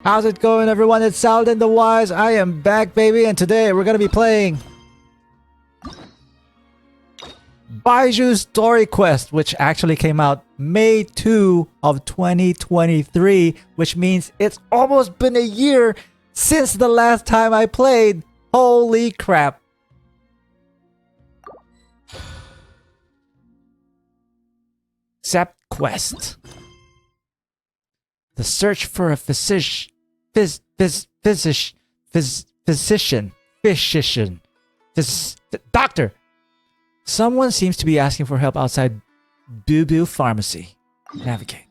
How's it going, everyone? It's Saladin the Wise. I am back, baby, and today we're gonna be playing Baizhu Story Quest, which actually came out May 2 of 2023, which means it's almost been a year since the last time I played. Holy crap. Accept quest. The search for a physician. Doctor! Someone seems to be asking for help outside Baizhu Pharmacy. Navigate.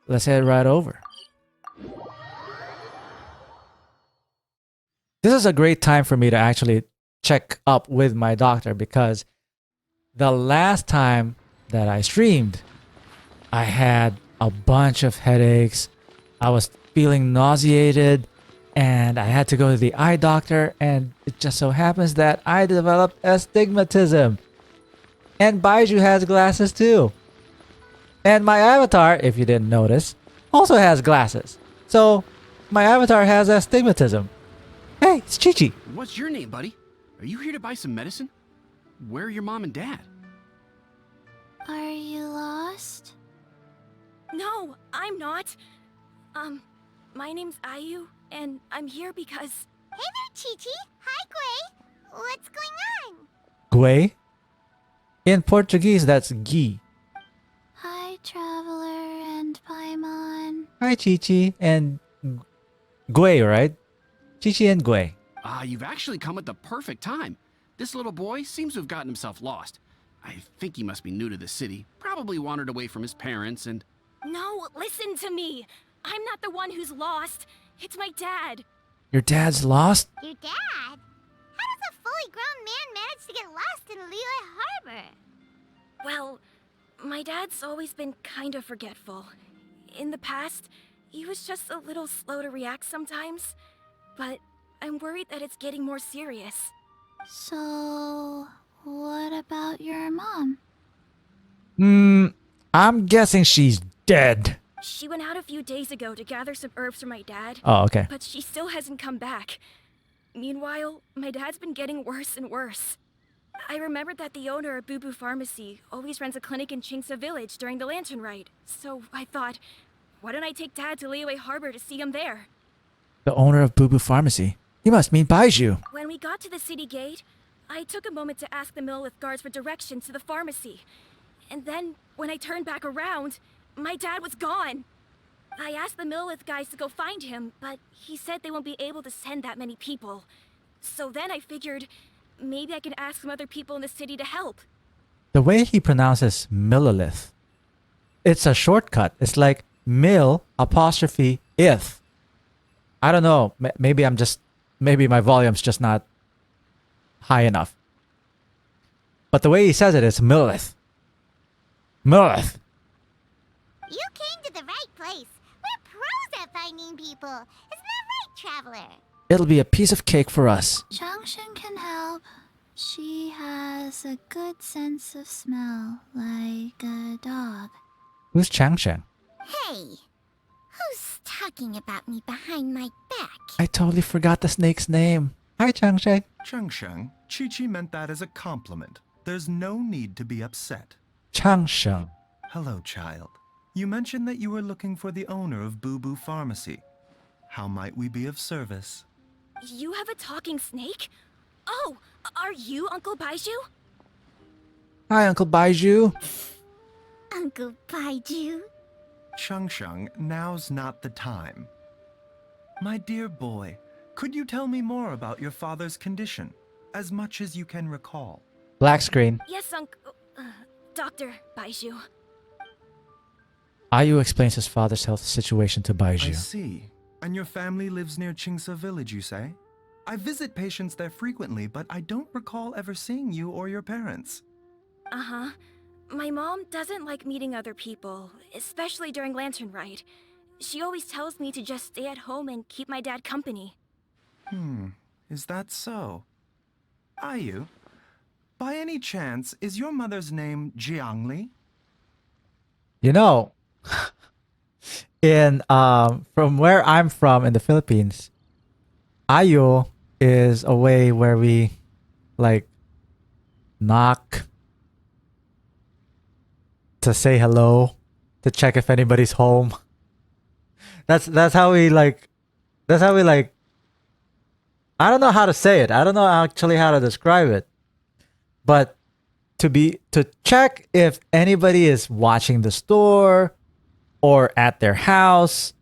Let's head right over. This is a great time for me to actually check up with my doctor because the last time that I streamed, I had a bunch of headaches. I was feeling nauseated and I had to go to the eye doctor, and it just so happens that I developed astigmatism. And Baizhu has glasses too. And my avatar, if you didn't notice, also has glasses. So my avatar has astigmatism. Hey, it's Chi-Chi. What's your name, buddy? Are you here to buy some medicine? Where are your mom and dad? Are you lost? No, I'm not. My name's Ayu, and I'm here because... Hey there, Chi-Chi. Hi, Gui. What's going on? Gui? In Portuguese, that's Gi. Hi, Traveler and Paimon. Hi, Chi-Chi and Gui, right? Chi-Chi and Gui. You've actually come at the perfect time. This little boy seems to have gotten himself lost. I think he must be new to the city. Probably wandered away from his parents and... No, listen to me. I'm not the one who's lost. It's my dad. Your dad's lost? Your dad? How does a fully grown man manage to get lost in Liyue Harbor? Well, my dad's always been kind of forgetful. In the past, he was just a little slow to react sometimes. But I'm worried that it's getting more serious. So, what about your mom? I'm guessing she's dead. She went out a few days ago to gather some herbs for my dad. Oh, okay. But she still hasn't come back. Meanwhile, my dad's been getting worse and worse. I remembered that the owner of Baizhu Pharmacy always runs a clinic in Chingsa Village during the Lantern Rite. So I thought, why don't I take Dad to Liyue Harbor to see him there? The owner of Baizhu Pharmacy. You must mean Baizhu. When we got to the city gate, I took a moment to ask the Millith guards for directions to the pharmacy. And then, when I turned back around, my dad was gone. I asked the Millith guys to go find him, but he said they won't be able to send that many people. So then I figured, maybe I can ask some other people in the city to help. The way he pronounces Millilith, it's a shortcut. It's like mill apostrophe ith. I don't know. Maybe maybe my volume's just not high enough. But the way he says it is Millilith. Millilith. You came to the right place. We're pros at finding people. Isn't that right, Traveler? It'll be a piece of cake for us. Changshen can help. She has a good sense of smell, like a dog. Who's Changshen? Hey, who's talking about me behind my back? I totally forgot the snake's name. Hi, Changshen. Chengsheng, Chi-Chi meant that as a compliment. There's no need to be upset. Changshen. Hello, child. You mentioned that you were looking for the owner of Baizhu Pharmacy. How might we be of service? You have a talking snake? Oh, are you Uncle Baizhu? Hi, Uncle Baizhu. Uncle Baizhu? Chengsheng, now's not the time. My dear boy, could you tell me more about your father's condition? As much as you can recall. Black screen. Yes, Dr. Baizhu. Ayu explains his father's health situation to I Baizhu. see. And your family lives near Chingsa Village, you say? I visit patients there frequently, but I don't recall ever seeing you or your parents. Uh-huh. My mom doesn't like meeting other people, especially during Lantern Rite. She always tells me to just stay at home and keep my dad company. Is that so? Ayu, by any chance, is your mother's name Jiangli? You know, In from where I'm from in the Philippines, ayo is a way where we like knock to say hello, to check if anybody's home. That's how we like. That's how we like. I don't know how to say it. I don't know actually how to describe it. But to check if anybody is watching the store or at their house,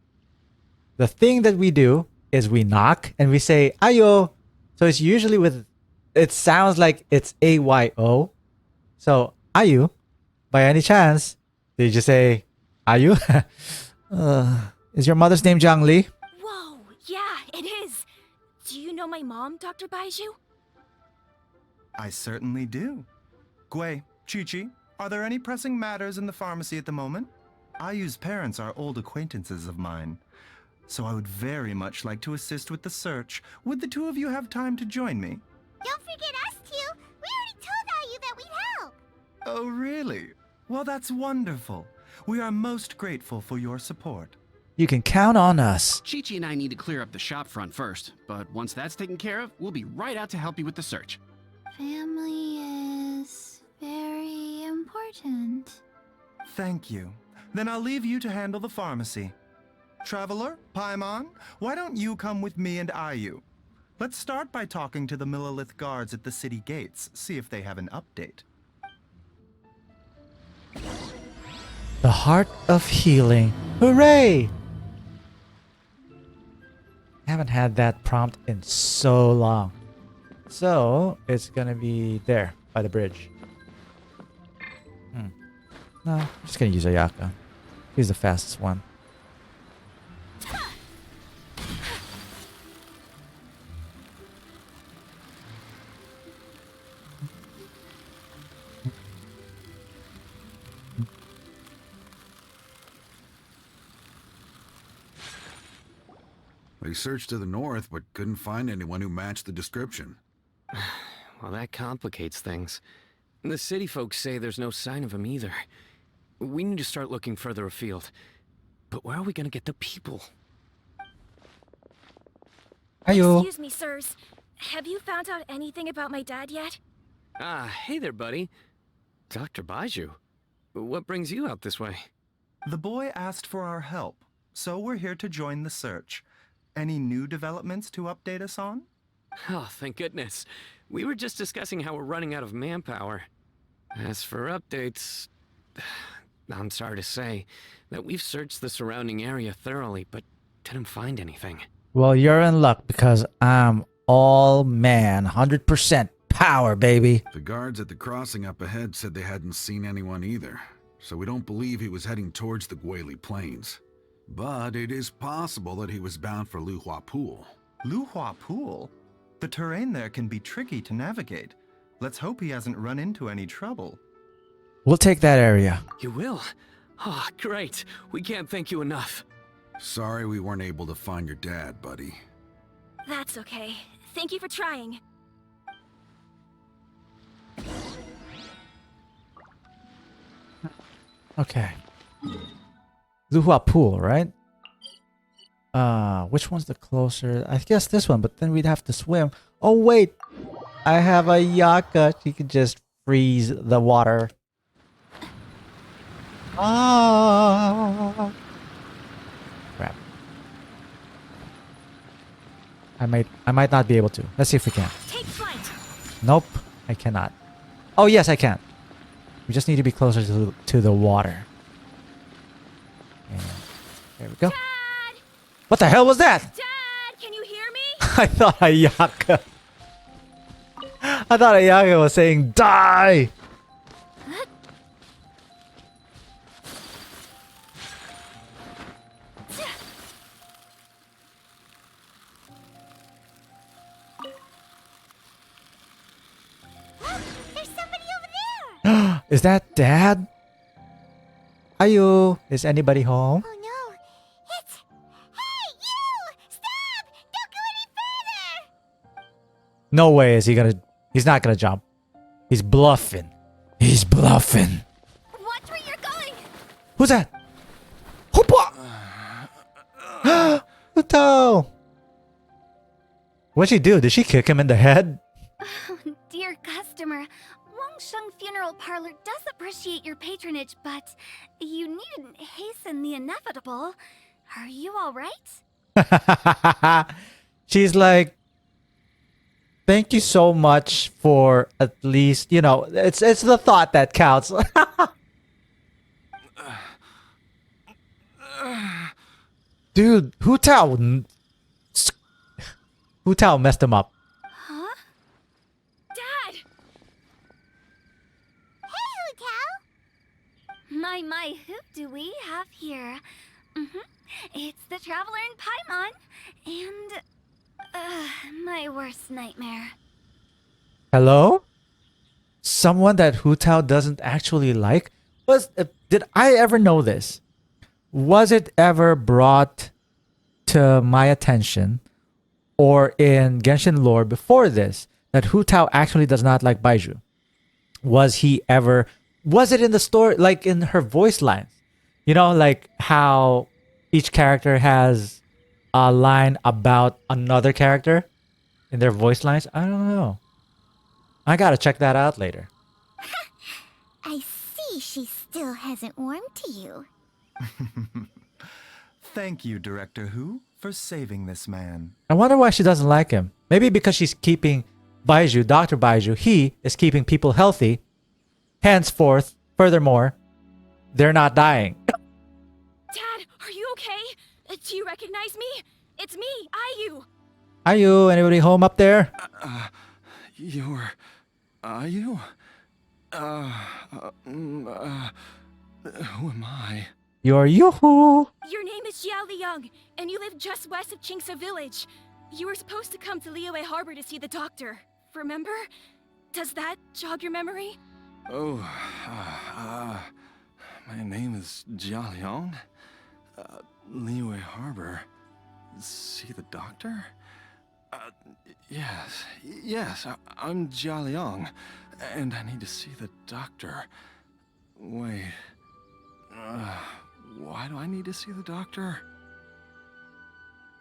the thing that we do is we knock and we say ayo. So it's usually with, it sounds like it's AYO. So ayu, by any chance, did you just say ayu? Is your mother's name Zhang Li? Whoa, yeah, it is. Do you know my mom, Dr. Baizhu? I certainly do. Gui, Chi-Chi, are there any pressing matters in the pharmacy at the moment? Ayu's parents are old acquaintances of mine, so I would very much like to assist with the search. Would the two of you have time to join me? Don't forget us two. We already told Ayu that we'd help. Oh, really? Well, that's wonderful. We are most grateful for your support. You can count on us. Chi-Chi and I need to clear up the shop front first, but once that's taken care of, we'll be right out to help you with the search. Family is very important. Thank you. Then I'll leave you to handle the pharmacy. Traveler, Paimon, why don't you come with me and Ayu? Let's start by talking to the Millilith guards at the city gates, see if they have an update. The Heart of Healing. Hooray! I haven't had that prompt in so long. So, it's gonna be there, by the bridge. No, I'm just gonna use Ayaka. He's the fastest one. We searched to the north, but couldn't find anyone who matched the description. Well, that complicates things. The city folks say there's no sign of him either. We need to start looking further afield. But where are we gonna get the people? Ayo. Excuse me, sirs. Have you found out anything about my dad yet? Ah, hey there, buddy. Dr. Baizhu. What brings you out this way? The boy asked for our help, so we're here to join the search. Any new developments to update us on? Oh, thank goodness. We were just discussing how we're running out of manpower. As for updates, I'm sorry to say that we've searched the surrounding area thoroughly, but didn't find anything. Well, you're in luck because I'm all man, 100% power, baby. The guards at the crossing up ahead said they hadn't seen anyone either, so we don't believe he was heading towards the Guili Plains. But it is possible that he was bound for Luhua Pool. Luhua Pool? The terrain there can be tricky to navigate. Let's hope he hasn't run into any trouble. We'll take that area. You will? Oh, great. We can't thank you enough. Sorry we weren't able to find your dad, buddy. That's okay. Thank you for trying. Okay. Luhua Pool, right? Which one's the closer? I guess this one, but then we'd have to swim. Oh, wait. I have a Yaka. She could just freeze the water. Ah. Crap. I might not be able to. Let's see if we can. Take flight. Nope, I cannot. Oh, yes, I can. We just need to be closer to the water. And there we go. Dad! What the hell was that? Dad, can you hear me? I thought Ayaka. I thought Ayaka was saying die. Look, there's somebody over there. Is that Dad? Ayo, is anybody home? Oh no, it's... Hey, you! Stop! Don't go any further! No way is he gonna... He's not gonna jump. He's bluffing. He's bluffing. Watch where you're going. Who's that? Hoopa! Hutao! What'd she do? Did she kick him in the head? Oh, dear customer, Wangsheng Funeral Parlor does appreciate your patronage, but you needn't hasten the inevitable. Are you all right? She's like, thank you so much for at least, you know, it's the thought that counts. Dude, Hutao messed him up. Huh? Dad! Hey, Hutao! My, who do we have here? It's the Traveler in Paimon, and, my worst nightmare. Hello? Someone that Hutao doesn't actually like? Did I ever know this? Was it ever brought to my attention or in Genshin lore before this that Hutao actually does not like Baizhu? Was it in the story, like in her voice lines? You know, like how each character has a line about another character in their voice lines? I don't know. I gotta check that out later. I see she still hasn't warmed to you. Thank you, Director Who, for saving this man. I wonder why she doesn't like him. Maybe because she's keeping Baizhu, Dr. Baizhu, he is keeping people healthy. Henceforth, furthermore, they're not dying. Dad, are you okay? Do you recognize me? It's me, Ayu. Ayu, anybody home up there? Are you? Who am I? You're Yoo-hoo. Your name is Xiao Liang, and you live just west of Qingse Village. You were supposed to come to Liyue Harbor to see the doctor. Remember? Does that jog your memory? Oh, my name is Jia Liang. Liyue Harbor. See the doctor? Yes, I'm Jia Liang, and I need to see the doctor. Wait, why do I need to see the doctor?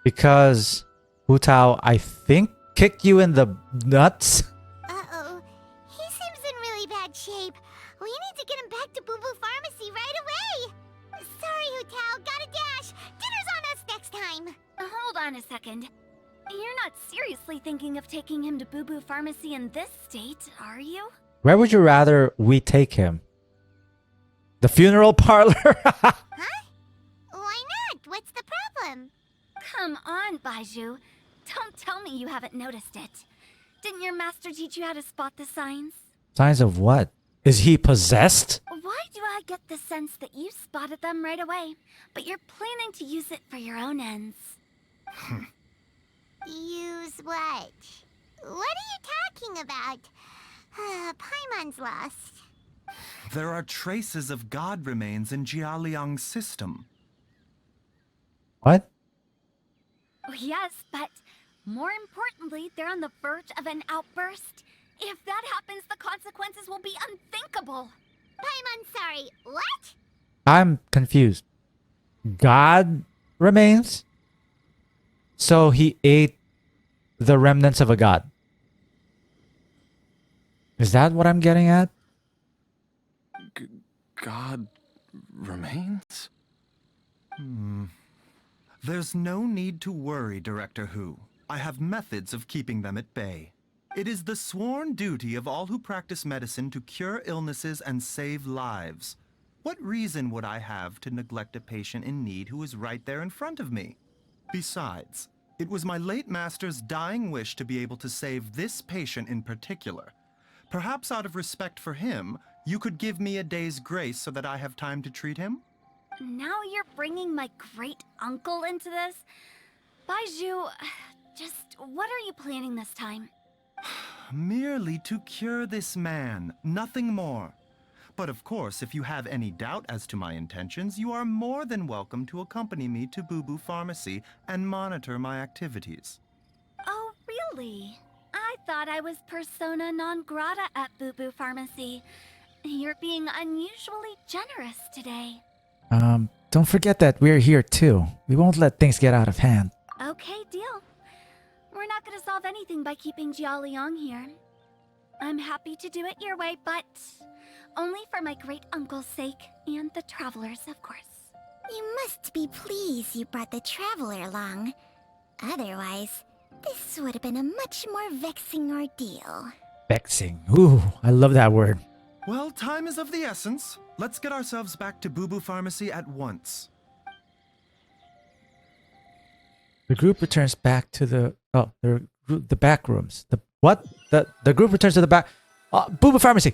Because Hutao, I think, kicked you in the nuts. Uh-oh. He seems in really bad shape. We need to get him back to Boo Boo Pharmacy right away. Sorry, Hutao. Gotta dash. Dinner's on us next time. Hold on a second. You're not seriously thinking of taking him to Boo Boo Pharmacy in this state, are you? Where would you rather we take him? The funeral parlor? Huh? Why not? What's the problem? Come on, Baizhu. Don't tell me you haven't noticed it. Didn't your master teach you how to spot the signs? Signs of what? Is he possessed? Why do I get the sense that you spotted them right away, but you're planning to use it for your own ends? Use what? What are you talking about? Paimon's lost. There are traces of god remains in Jia Liang's system. What? Oh, yes, but more importantly, they're on the verge of an outburst. If that happens, the consequences will be unthinkable. Paimon, sorry. What? I'm confused. God remains? So he ate the remnants of a god. Is that what I'm getting at? God remains? There's no need to worry, Director Who. I have methods of keeping them at bay. It is the sworn duty of all who practice medicine to cure illnesses and save lives. What reason would I have to neglect a patient in need who is right there in front of me? Besides, it was my late master's dying wish to be able to save this patient in particular. Perhaps out of respect for him, you could give me a day's grace so that I have time to treat him? Now you're bringing my great-uncle into this? Baizhu, just what are you planning this time? Merely to cure this man, nothing more. But of course, if you have any doubt as to my intentions, you are more than welcome to accompany me to Boo Boo Pharmacy and monitor my activities. Oh, really? I thought I was persona non grata at Boo Boo Pharmacy. You're being unusually generous today. Don't forget that we're here too. We won't let things get out of hand. Okay, deal. We're not gonna solve anything by keeping Jialiang here. I'm happy to do it your way, but only for my great uncle's sake and the travelers, of course. You must be pleased you brought the traveler along. Otherwise, this would have been a much more vexing ordeal. Vexing. Ooh, I love that word. Well, time is of the essence. Let's get ourselves back to Boo Boo Pharmacy at once. The group returns back to the back rooms. The group returns to the back. Boo Boo Pharmacy.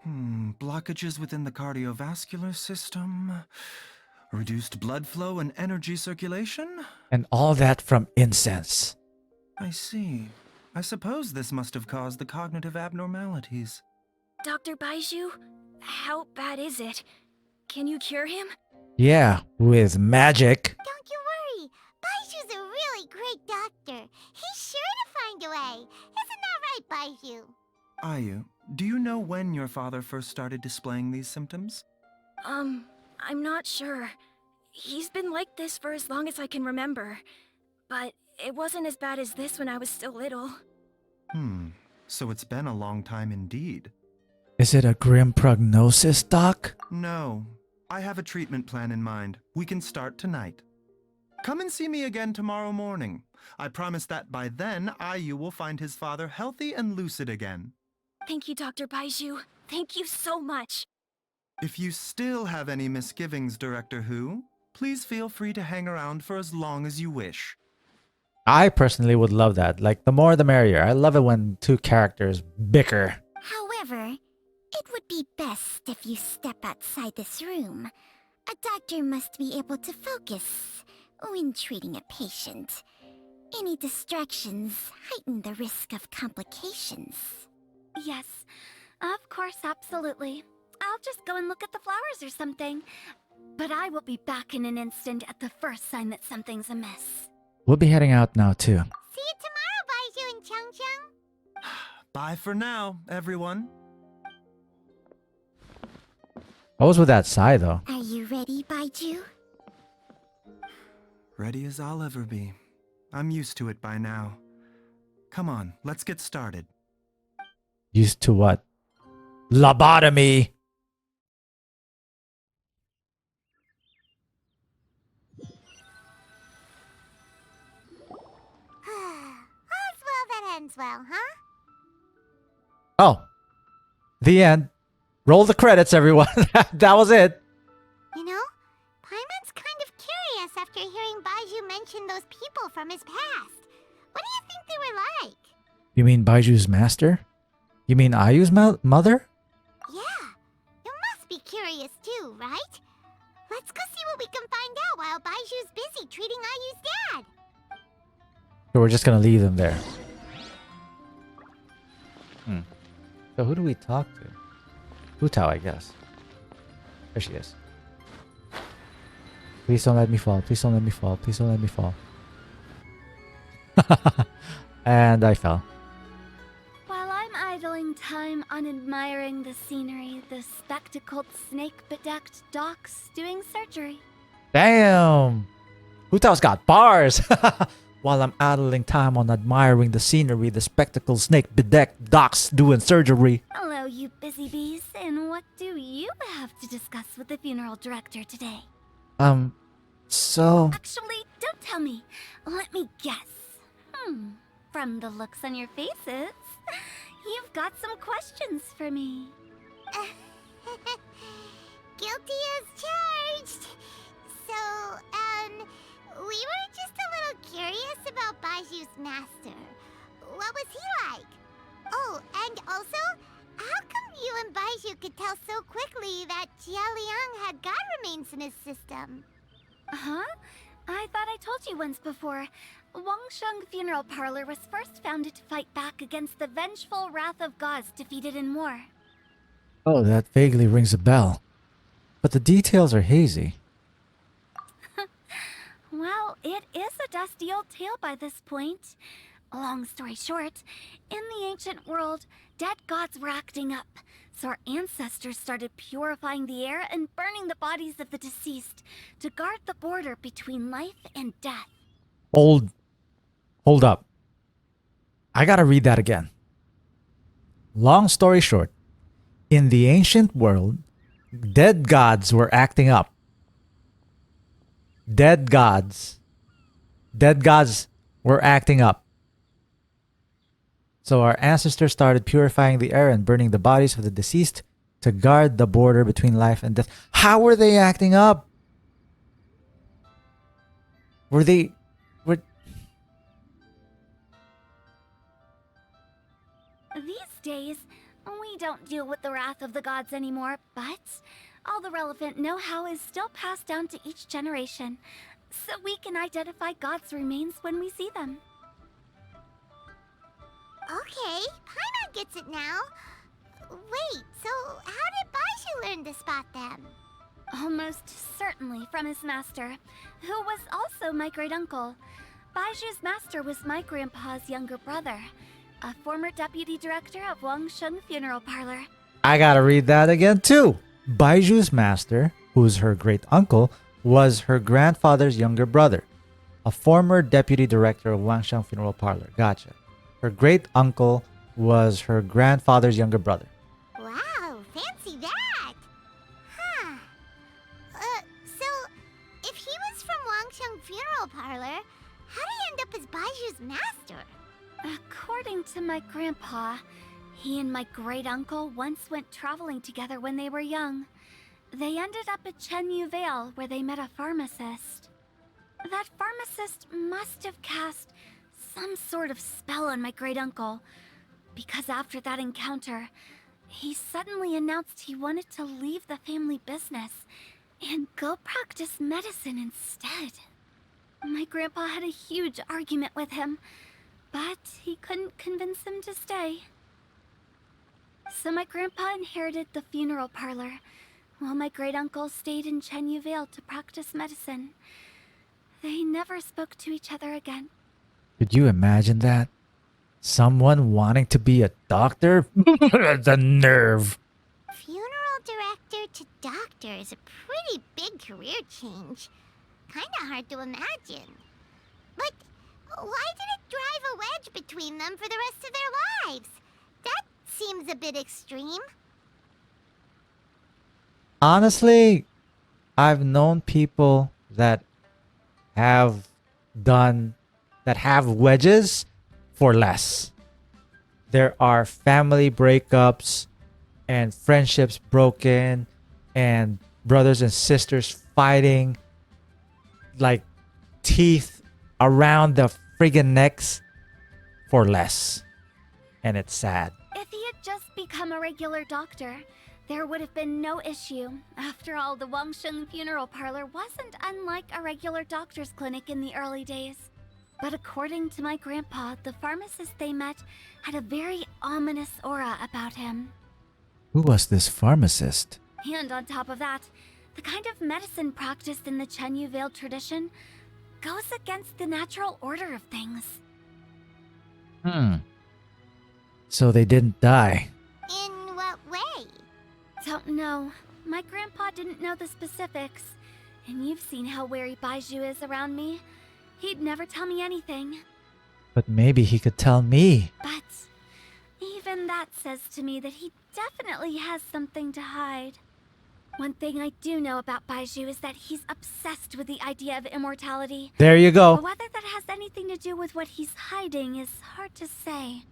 Blockages within the cardiovascular system, reduced blood flow and energy circulation? And all that from incense. I see. I suppose this must have caused the cognitive abnormalities. Dr. Baizhu, how bad is it? Can you cure him? Yeah, with magic. Don't you worry. Baiju's a really great doctor. He's sure to find a way. Isn't that right, Baizhu? Ayu, do you know when your father first started displaying these symptoms? I'm not sure. He's been like this for as long as I can remember. But it wasn't as bad as this when I was still little. So it's been a long time indeed. Is it a grim prognosis, Doc? No. I have a treatment plan in mind. We can start tonight. Come and see me again tomorrow morning. I promise that by then, Ayu will find his father healthy and lucid again. Thank you, Dr. Baizhu. Thank you so much. If you still have any misgivings, Director Hu, please feel free to hang around for as long as you wish. I personally would love that. Like, the more the merrier. I love it when two characters bicker. However, it would be best if you step outside this room. A doctor must be able to focus when treating a patient. Any distractions heighten the risk of complications. Yes, of course, absolutely. I'll just go and look at the flowers or something. But I will be back in an instant at the first sign that something's amiss. We'll be heading out now, too. See you tomorrow, Baizhu and Changcheng. Bye for now, everyone. What was with that sigh, though? Are you ready, Baizhu? Ready as I'll ever be. I'm used to it by now. Come on, let's get started. Used to what? Lobotomy! All's well that ends well, huh? Oh. The end. Roll the credits, everyone. That was it. You know, Paimon's kind of curious after hearing Baizhu mention those people from his past. What do you think they were like? You mean Baiju's master? You mean Ayu's mother? Yeah, you must be curious too, right? Let's go see what we can find out while Baiju's busy treating Ayu's dad. So we're just gonna leave them there. So who do we talk to? Hu Tao, I guess. There she is. Please don't let me fall. Please don't let me fall. Please don't let me fall. And I fell. While I'm idling time on admiring the scenery, the spectacled snake-bedecked docs doing surgery. Damn! Hu Tao's got bars! While I'm idling time on admiring the scenery, the spectacled snake-bedecked docs doing surgery. Hello, you busy bees, and what do you have to discuss with the funeral director today? So... Actually, don't tell me. Let me guess. From the looks on your faces, you've got some questions for me. Guilty as charged. So, we were just a little curious about Baiju's master. What was he like? Oh, and also, how come you and Baizhu could tell so quickly that Jia Liang had god remains in his system? Huh? I thought I told you once before. Wangsheng Funeral Parlor was first founded to fight back against the vengeful wrath of gods defeated in war. Oh, that vaguely rings a bell. But the details are hazy. Well, it is a dusty old tale by this point. Long story short, in the ancient world, dead gods were acting up, so our ancestors started purifying the air and burning the bodies of the deceased to guard the border between life and death. Hold up. I gotta read that again. Long story short, in the ancient world, dead gods were acting up. Dead gods. Dead gods were acting up. So our ancestors started purifying the air and burning the bodies of the deceased to guard the border between life and death. How were they acting up? Were they... These days, we don't deal with the wrath of the gods anymore, but all the relevant know-how is still passed down to each generation, so we can identify gods' remains when we see them. Okay, Paimon gets it now. Wait, so how did Baizhu learn to spot them? Almost certainly from his master, who was also my great-uncle. Baizhu's master was my grandpa's younger brother, a former deputy director of Wangsheng Funeral Parlor. I gotta read that again too. Baiju's master, who's her great uncle, was her grandfather's younger brother, a former deputy director of Wangsheng Funeral Parlor. Gotcha. Her great uncle was her grandfather's younger brother. Wow, fancy that! Huh. So, if he was from Wangsheng Funeral Parlor, how did he end up as Baiju's master? According to my grandpa, he and my great-uncle once went traveling together when they were young. They ended up at Chenyu Vale, where they met a pharmacist. That pharmacist must have cast some sort of spell on my great-uncle, because after that encounter, he suddenly announced he wanted to leave the family business and go practice medicine instead. My grandpa had a huge argument with him, but he couldn't convince him to stay. So my grandpa inherited the funeral parlor, while my great-uncle stayed in Chenyu Vale to practice medicine. They never spoke to each other again. Could you imagine that? Someone wanting to be a doctor? The nerve. Funeral director to doctor is a pretty big career change. Kinda hard to imagine. But why did it drive a wedge between them for the rest of their lives? That seems a bit extreme. Honestly, I've known people that have wedges for less. There are family breakups and friendships broken and brothers and sisters fighting like teeth around the friggin' necks for less. And it's sad. If he had just become a regular doctor, there would have been no issue. After all, the Wangsheng Funeral Parlor wasn't unlike a regular doctor's clinic in the early days. But according to my grandpa, the pharmacist they met had a very ominous aura about him. Who was this pharmacist? And on top of that, the kind of medicine practiced in the Chenyu Vale tradition goes against the natural order of things. So they didn't die. In what way? Don't know. My grandpa didn't know the specifics. And you've seen how wary Baizhu is around me. He'd never tell me anything. But maybe he could tell me. But even that says to me that he definitely has something to hide. One thing I do know about Baizhu is that he's obsessed with the idea of immortality. There you go. But whether that has anything to do with what he's hiding is hard to say.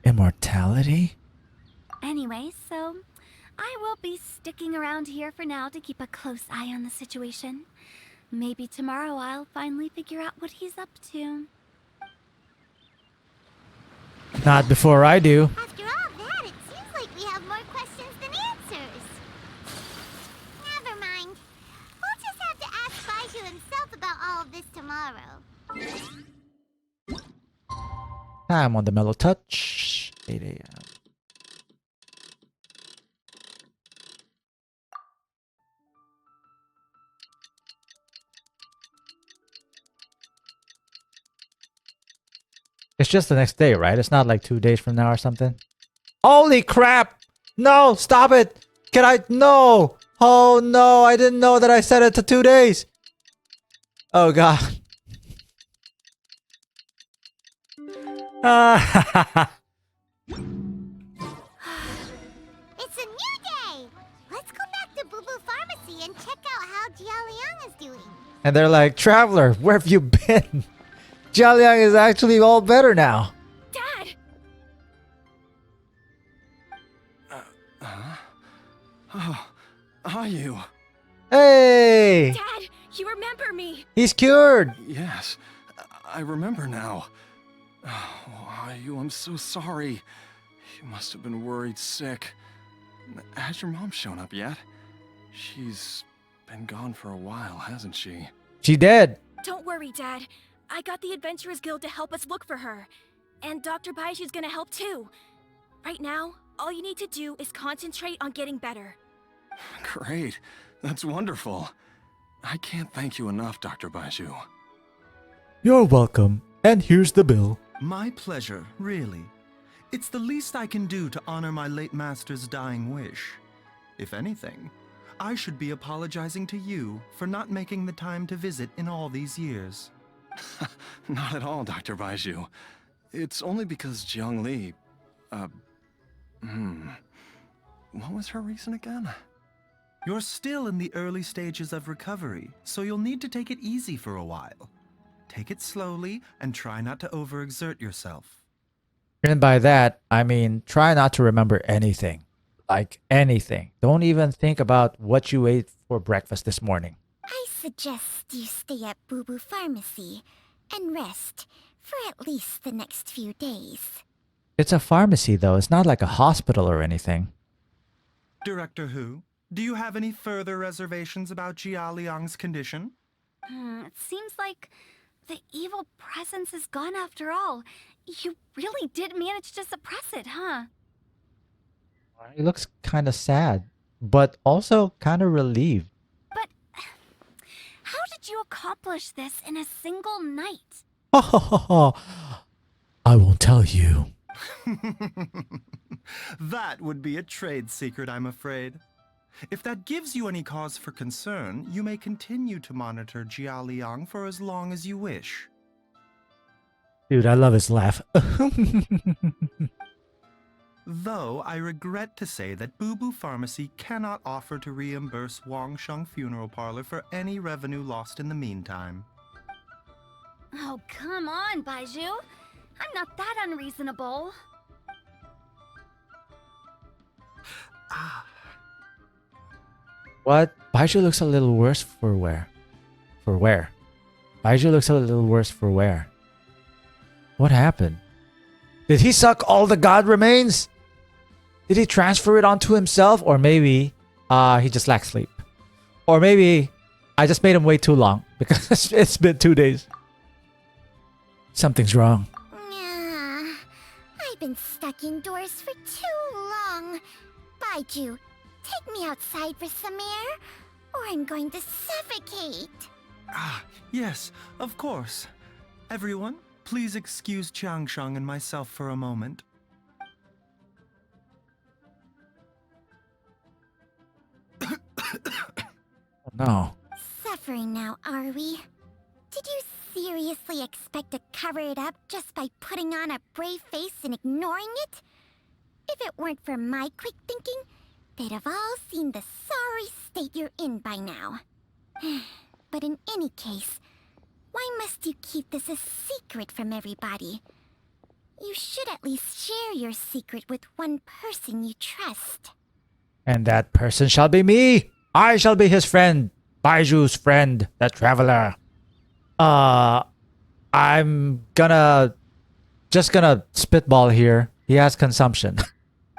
Immortality? Anyway, so I will be sticking around here for now to keep a close eye on the situation. Maybe tomorrow I'll finally figure out what he's up to. Not before I do. After all that, it seems like we have more questions than answers. Never mind. We'll just have to ask Baizhu himself about all of this tomorrow. Time on the mellow touch. 8 a.m. It's just the next day, right? It's not like 2 days from now or something. Holy crap! No, stop it! Can I? No! Oh no, I didn't know that I set it to 2 days. Oh god. It's a new day! Let's go back to Boo Boo Pharmacy and check out how Jialiang is doing. And they're like, Traveler, where have you been? Jialiang is actually all better now. Dad! Oh, are you? Hey! Dad, you remember me! He's cured! Yes, I remember now. Oh, Ayu, I'm so sorry. You must have been worried sick. Has your mom shown up yet? She's been gone for a while, hasn't she? She dead. Don't worry, Dad. I got the Adventurers Guild to help us look for her. And Dr. Baiju's gonna help too. Right now, all you need to do is concentrate on getting better. Great. That's wonderful. I can't thank you enough, Dr. Baizhu. You're welcome. And here's the bill. My pleasure, really. It's the least I can do to honor my late master's dying wish. If anything, I should be apologizing to you for not making the time to visit in all these years. Not at all, Dr. Baizhu. It's only because Jiang Li... What was her reason again? You're still in the early stages of recovery, so you'll need to take it easy for a while. Take it slowly and try not to overexert yourself. And by that, I mean, try not to remember anything. Like anything. Don't even think about what you ate for breakfast this morning. I suggest you stay at Boo Boo Pharmacy and rest for at least the next few days. It's a pharmacy, though. It's not like a hospital or anything. Director Hu, do you have any further reservations about Jia Liang's condition? It seems like the evil presence is gone after all. You really did manage to suppress it, huh? He looks kind of sad, but also kind of relieved. But how did you accomplish this in a single night? I won't tell you. That would be a trade secret, I'm afraid. If that gives you any cause for concern, you may continue to monitor Jia Liang for as long as you wish. Dude, I love his laugh. Though I regret to say that Boo Boo Pharmacy cannot offer to reimburse Wangsheng Funeral Parlor for any revenue lost in the meantime. Oh, come on, Baizhu. I'm not that unreasonable. What? Baizhu looks a little worse for wear. For where? Baizhu looks a little worse for wear. What happened? Did he suck all the god remains? Did he transfer it onto himself? Or maybe he just lacked sleep. Or maybe I just made him wait too long because it's been 2 days. Something's wrong. I've been stuck indoors for too long. Baizhu, take me outside for some air, or I'm going to suffocate. Yes, of course. Everyone, please excuse Changsheng and myself for a moment. No. Suffering now, are we? Did you seriously expect to cover it up just by putting on a brave face and ignoring it? If it weren't for my quick thinking, they'd have all seen the sorry state you're in by now. But in any case, why must you keep this a secret from everybody? You should at least share your secret with one person you trust. And that person shall be me. I shall be his friend. Baiju's friend, the traveler. I'm just gonna spitball here. He has consumption.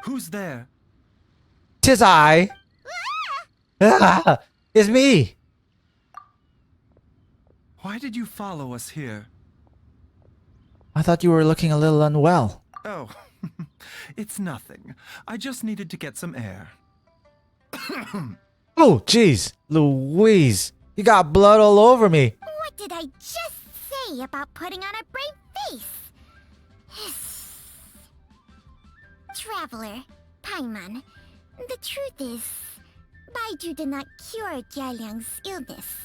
Who's there? 'Tis I. It's me. Why did you follow us here? I thought you were looking a little unwell. Oh, it's nothing. I just needed to get some air. Oh, jeez. Louise. You got blood all over me. What did I just say about putting on a brave face? Traveler, Paimon, the truth is, Baizhu did not cure Jialiang's illness.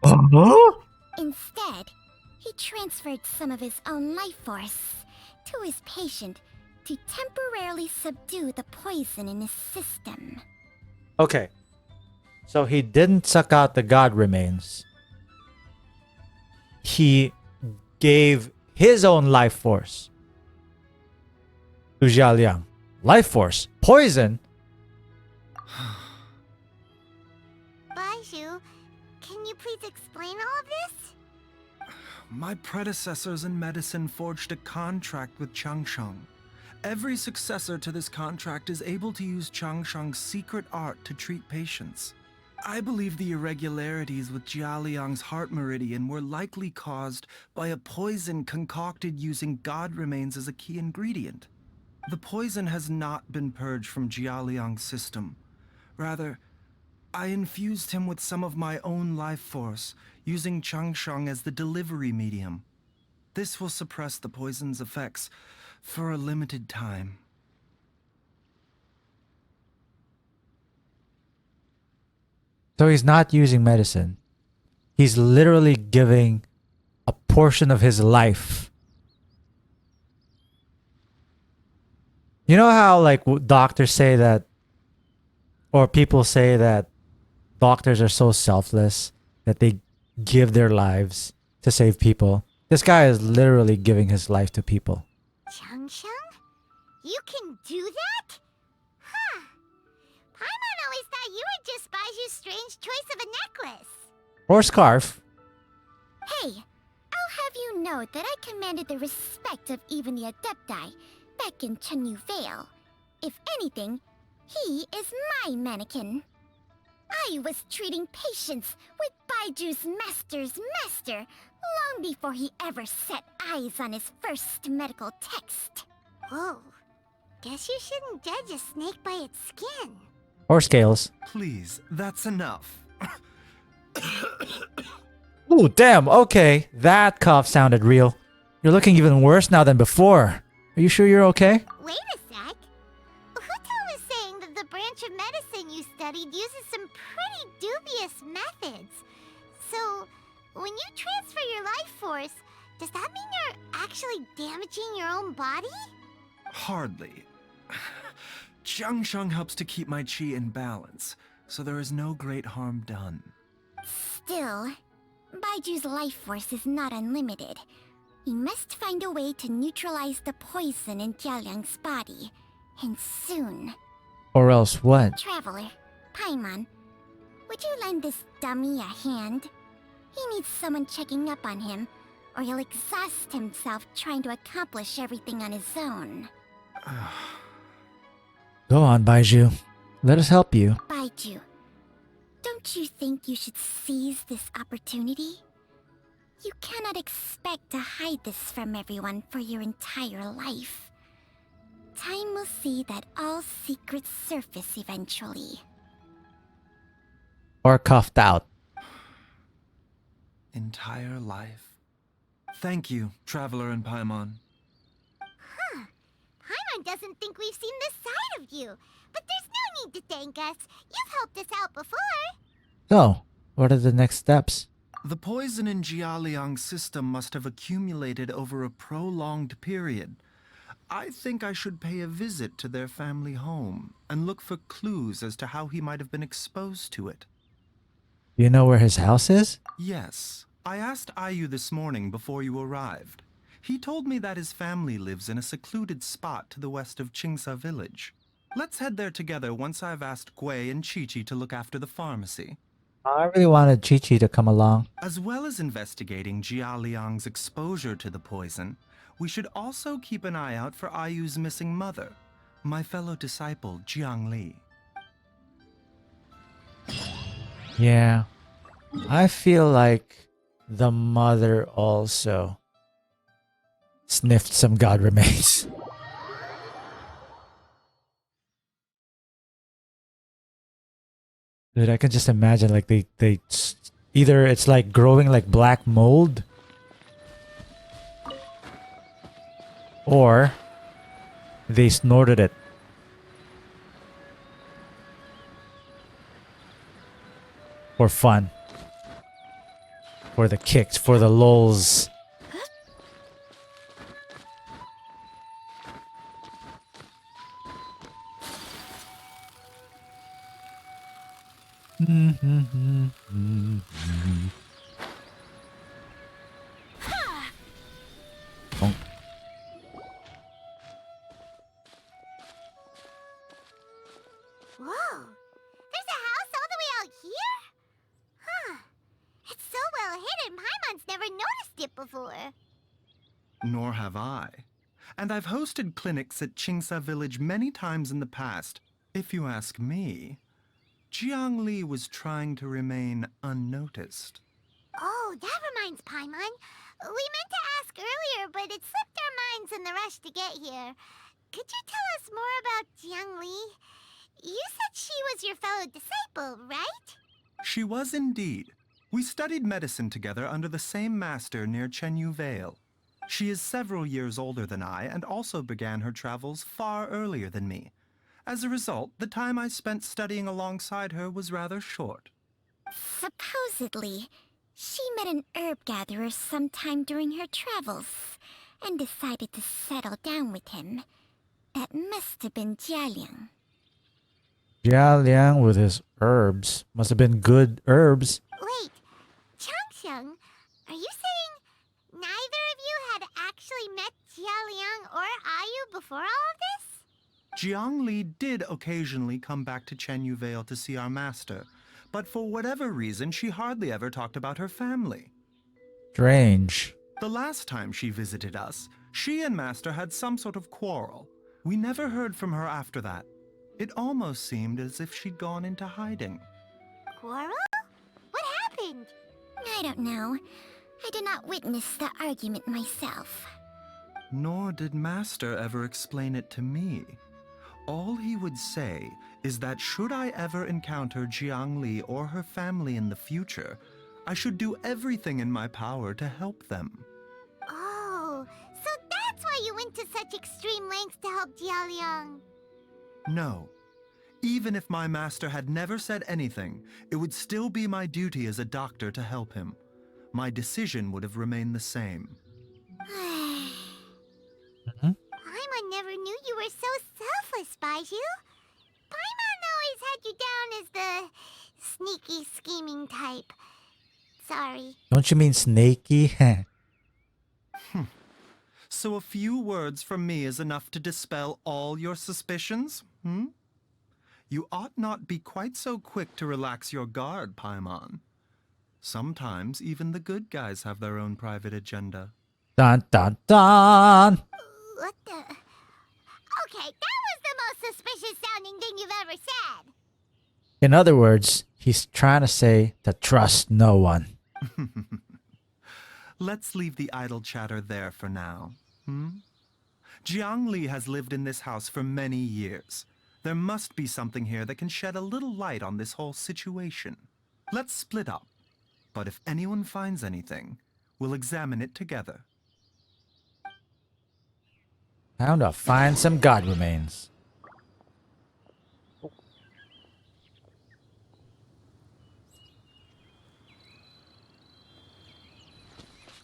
Huh? Instead, He transferred some of his own life force to his patient to temporarily subdue the poison in his system. Okay. So he didn't suck out the god remains. He gave his own life force to Jialiang. Life force? Poison? Baizhu, can you please explain all of this? My predecessors in medicine forged a contract with Changsheng. Every successor to this contract is able to use Changsheng's secret art to treat patients. I believe the irregularities with Jialiang's heart meridian were likely caused by a poison concocted using god remains as a key ingredient. The poison has not been purged from Jialiang's system. Rather, I infused him with some of my own life force, using Changsheng as the delivery medium. This will suppress the poison's effects for a limited time. So he's not using medicine. He's literally giving a portion of his life. You know how like doctors say that, or people say that doctors are so selfless that they give their lives to save people? This guy is literally giving his life to people. Changsheng? You can do that? Huh. Paimon always thought you were just Baiju's strange choice of a necklace. Or scarf. Hey, I'll have you know that I commanded the respect of even the Adepti back in Chenyu Vale. If anything, he is my mannequin. I was treating patients with Baiju's master's master long before he ever set eyes on his first medical text. Whoa. Guess you shouldn't judge a snake by its skin. Or scales. Please, that's enough. Ooh, damn, okay. That cough sounded real. You're looking even worse now than before. Are you sure you're okay? Wait a sec. Huto was saying that the branch of medicine you studied uses some pretty dubious methods. So, when you transfer your life force, does that mean you're actually damaging your own body? Hardly. Changsheng helps to keep my chi in balance, so there is no great harm done. Still, Baiju's life force is not unlimited. He must find a way to neutralize the poison in Jialiang's body, and soon. Or else what? Traveler, Paimon, would you lend this dummy a hand? He needs someone checking up on him, or he'll exhaust himself trying to accomplish everything on his own. Go on, Baizhu. Let us help you. Baizhu, don't you think you should seize this opportunity? You cannot expect to hide this from everyone for your entire life. Time will see that all secrets surface eventually. Or coughed out. Entire life. Thank you, Traveler and Paimon. Huh. Paimon doesn't think we've seen this side of you. But there's no need to thank us. You've helped us out before. So, what are the next steps? The poison in Jialiang's system must have accumulated over a prolonged period. I think I should pay a visit to their family home and look for clues as to how he might have been exposed to it. You know where his house is? Yes. I asked Ayu this morning before you arrived. He told me that his family lives in a secluded spot to the west of Qingsa village. Let's head there together once I've asked Gui and Chi-Chi to look after the pharmacy. I really wanted Chi-Chi to come along. As well as investigating Jialiang's exposure to the poison, we should also keep an eye out for Ayu's missing mother, my fellow disciple Jiang Li. Yeah. I feel like the mother also sniffed some god remains. Dude, I can just imagine like they either it's like growing like black mold, or they snorted it. For fun. For the kicks, for the lulz. Bonk. Whoa! There's a house all the way out here? Huh. It's so well hidden, Paimon's never noticed it before. Nor have I. And I've hosted clinics at Qingsa Village many times in the past. If you ask me, Jiangli was trying to remain unnoticed. Oh, that reminds Paimon. We meant to ask earlier, but it slipped our minds in the rush to get here. Could you tell us more about Jiangli? You said she was your fellow disciple, right? She was indeed. We studied medicine together under the same master near Chenyu Vale. She is several years older than I and also began her travels far earlier than me. As a result, the time I spent studying alongside her was rather short. Supposedly, she met an herb gatherer sometime during her travels and decided to settle down with him. That must have been Jialiang. Jia Liang with his herbs. Must have been good herbs. Wait, Changxiang, are you saying neither of you had actually met Jialiang or Ayu before all of this? Jiangli did occasionally come back to Chenyu Vale to see our master, but for whatever reason, she hardly ever talked about her family. Strange. The last time she visited us, she and Master had some sort of quarrel. We never heard from her after that. It almost seemed as if she'd gone into hiding. Quarrel? What happened? I don't know. I did not witness the argument myself. Nor did Master ever explain it to me. All he would say is that should I ever encounter Jiangli or her family in the future, I should do everything in my power to help them. Oh, so that's why you went to such extreme lengths to help Jialiang. No. Even if my master had never said anything, it would still be my duty as a doctor to help him. My decision would have remained the same. Paimon never knew you were so selfless, Baizhu. Paimon always had you down as the sneaky, scheming type. Sorry. Don't you mean snaky? So a few words from me is enough to dispel all your suspicions? You ought not be quite so quick to relax your guard, Paimon. Sometimes even the good guys have their own private agenda. Dun dun dun! What the? Okay, that was the most suspicious sounding thing you've ever said. In other words, he's trying to say to trust no one. Let's leave the idle chatter there for now. Jiangli has lived in this house for many years. There must be something here that can shed a little light on this whole situation. Let's split up. But if anyone finds anything, we'll examine it together. Time to find some god remains.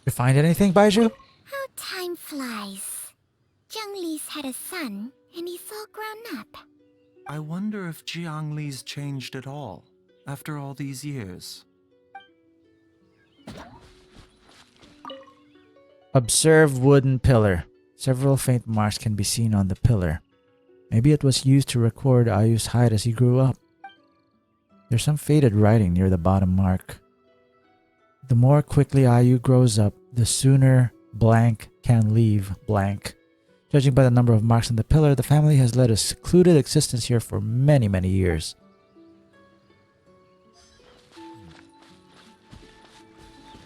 You find anything, Baizhu? How time flies. Jiangli's had a son, and he's all grown up. I wonder if Jiangli's changed at all, after all these years. Observe wooden pillar. Several faint marks can be seen on the pillar. Maybe it was used to record Ayu's height as he grew up. There's some faded writing near the bottom mark. The more quickly Ayu grows up, the sooner blank can leave blank. Judging by the number of marks on the pillar, the family has led a secluded existence here for many, many years.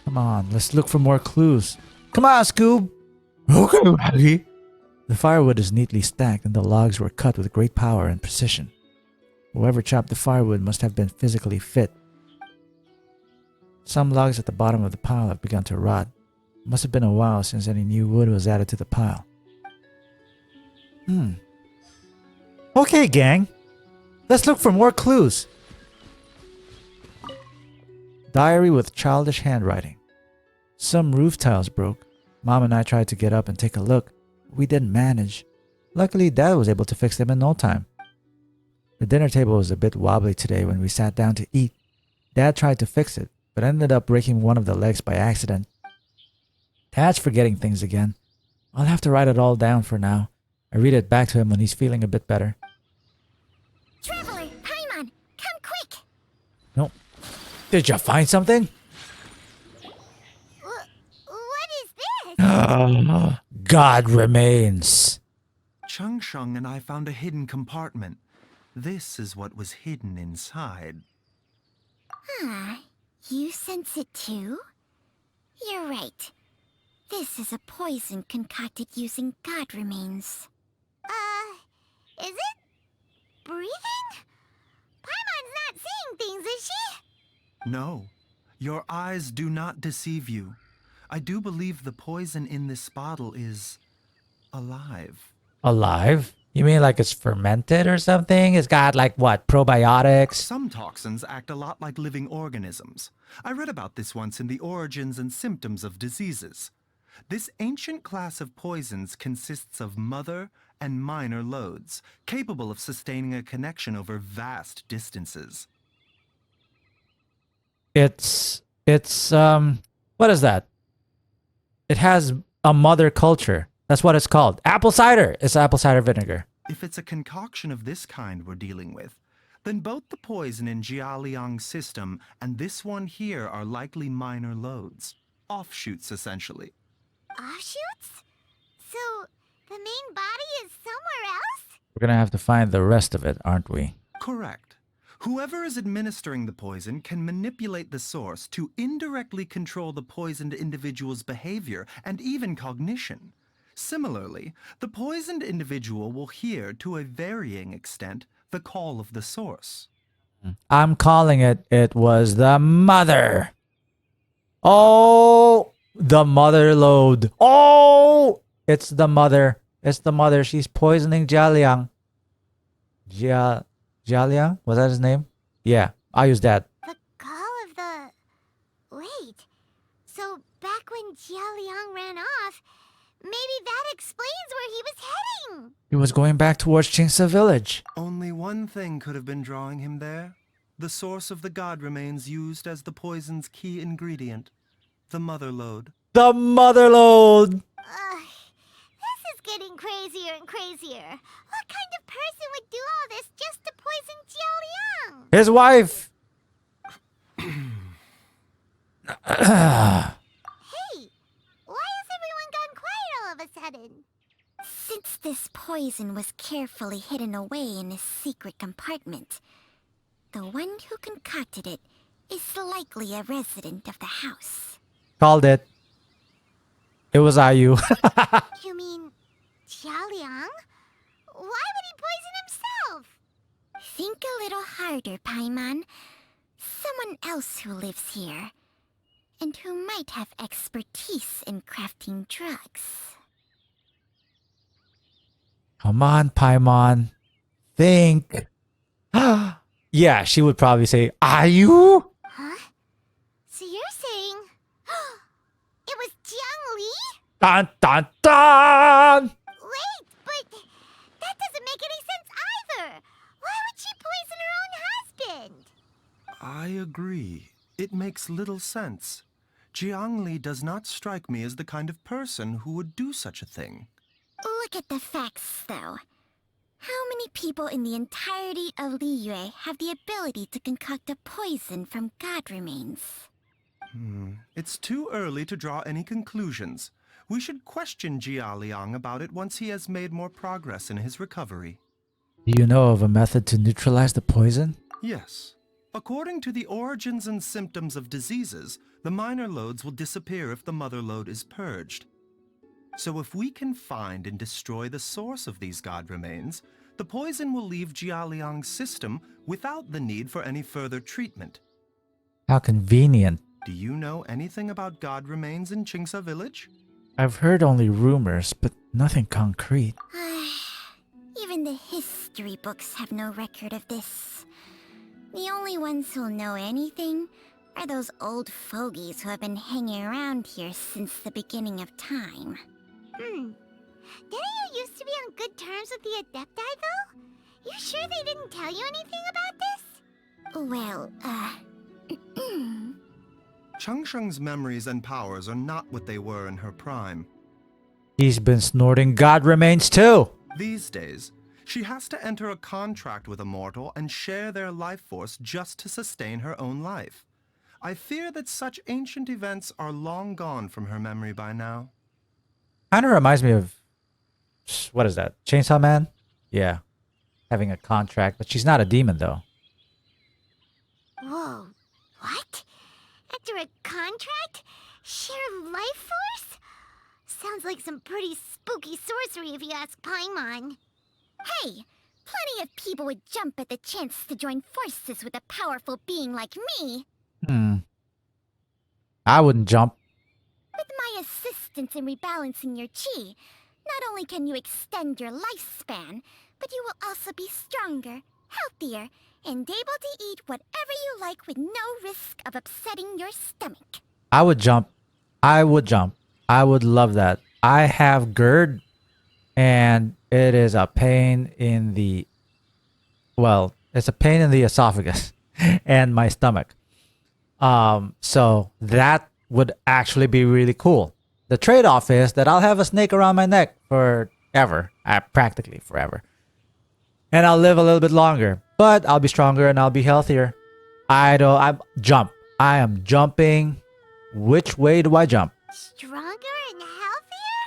Come on, let's look for more clues. Come on, Scoob! Okay, Daddy. The firewood is neatly stacked and the logs were cut with great power and precision. Whoever chopped the firewood must have been physically fit. Some logs at the bottom of the pile have begun to rot. It must have been a while since any new wood was added to the pile. Okay, gang. Let's look for more clues. Diary with childish handwriting. Some roof tiles broke. Mom and I tried to get up and take a look. We didn't manage. Luckily, Dad was able to fix them in no time. The dinner table was a bit wobbly today when we sat down to eat. Dad tried to fix it, but ended up breaking one of the legs by accident. Dad's forgetting things again. I'll have to write it all down for now. I read it back to him when he's feeling a bit better. Traveler, Paimon, come quick! No. Did you find something? What is this? God remains. Chung and I found a hidden compartment. This is what was hidden inside. You sense it too? You're right. This is a poison concocted using god remains. Is it breathing? Paimon's not seeing things, is she? No, your eyes do not deceive you. I do believe the poison in this bottle is alive. Alive? You mean like it's fermented or something? It's got like what, probiotics? Some toxins act a lot like living organisms. I read about this once in the Origins and Symptoms of Diseases. This ancient class of poisons consists of mother and minor loads, capable of sustaining a connection over vast distances. It's what is that? It has a mother culture. That's what it's called. Apple cider. It's apple cider vinegar. If it's a concoction of this kind we're dealing with, then both the poison in Jialiang's system and this one here are likely minor loads. Offshoots, essentially. Offshoots? So, the main body is somewhere else? We're gonna have to find the rest of it, aren't we? Correct. Whoever is administering the poison can manipulate the source to indirectly control the poisoned individual's behavior and even cognition. Similarly, the poisoned individual will hear, to a varying extent, the call of the source. I'm calling it. It was the mother. Oh, the mother load. Oh, it's the mother. It's the mother. She's poisoning Jialiang. Jialiang? Was that his name? Yeah, I'll use that. The call of the... Wait. So, back when Jialiang ran off, maybe that explains where he was heading. He was going back towards Qingce village. Only one thing could have been drawing him there. The source of the god remains used as the poison's key ingredient. The mother load. The mother load. This is getting crazier and crazier. What kind of person would do all this just to poison Jialiang? His wife. Hey, why has everyone gone quiet all of a sudden? Since this poison was carefully hidden away in a secret compartment, the one who concocted it is likely a resident of the house. Called it. It was IU. You mean Jialiang? Why would he poison himself? Think a little harder, Paimon. Someone else who lives here, and who might have expertise in crafting drugs. Come on, Paimon. Think. Yeah, she would probably say, IU? Huh? So you're saying... it was Jiang Li? Dun dun dun! Wait, but that doesn't make any sense either. Why would she poison her own husband? I agree. It makes little sense. Jiang Li does not strike me as the kind of person who would do such a thing. Look at the facts, though. How many people in the entirety of Liyue have the ability to concoct a poison from god remains? It's too early to draw any conclusions. We should question Jialiang about it once he has made more progress in his recovery. Do you know of a method to neutralize the poison? Yes. According to the Origins and Symptoms of Diseases, the minor loads will disappear if the mother load is purged. So if we can find and destroy the source of these god remains, the poison will leave Jialiang's system without the need for any further treatment. How convenient. Do you know anything about god remains in Qingce village? I've heard only rumors, but nothing concrete. Even the history books have no record of this. The only ones who'll know anything are those old fogies who have been hanging around here since the beginning of time. Didn't you used to be on good terms with the Adepti, though? You sure they didn't tell you anything about this? Well, Changsheng's memories and powers are not what they were in her prime. He's been snorting God Remains too. These days, she has to enter a contract with a mortal and share their life force just to sustain her own life. I fear that such ancient events are long gone from her memory by now. Kind of reminds me of, what is that? Chainsaw Man? Yeah. Having a contract, but she's not a demon though. Whoa, what? Enter a contract? Share life force? Sounds like some pretty spooky sorcery if you ask Paimon. Hey, plenty of people would jump at the chance to join forces with a powerful being like me. I wouldn't jump. With my assistance in rebalancing your chi, not only can you extend your lifespan, but you will also be stronger, healthier, and able to eat whatever you like with no risk of upsetting your stomach. I would jump. I would jump. I would love that. I have GERD, and it is a pain in the, well, it's a pain in the esophagus and my stomach. So that would actually be really cool. The trade-off is that I'll have a snake around my neck forever, practically forever. And I'll live a little bit longer, but I'll be stronger and I'll be healthier. I am jumping. Which way do I jump? Stronger and healthier?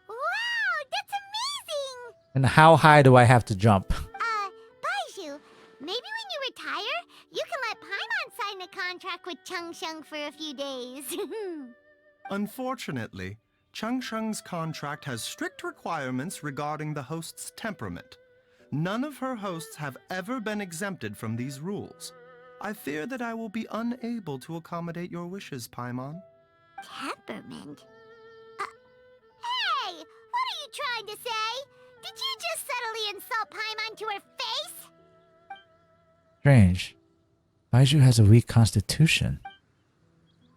Wow, that's amazing! And how high do I have to jump? Baizhu, maybe when you retire, you can let Paimon sign a contract with Changsheng for a few days. Unfortunately, Changsheng's contract has strict requirements regarding the host's temperament. None of her hosts have ever been exempted from these rules. I fear that I will be unable to accommodate your wishes, Paimon. Temperament? Hey! What are you trying to say? Did you just subtly insult Paimon to her face? Strange. Baizhu has a weak constitution.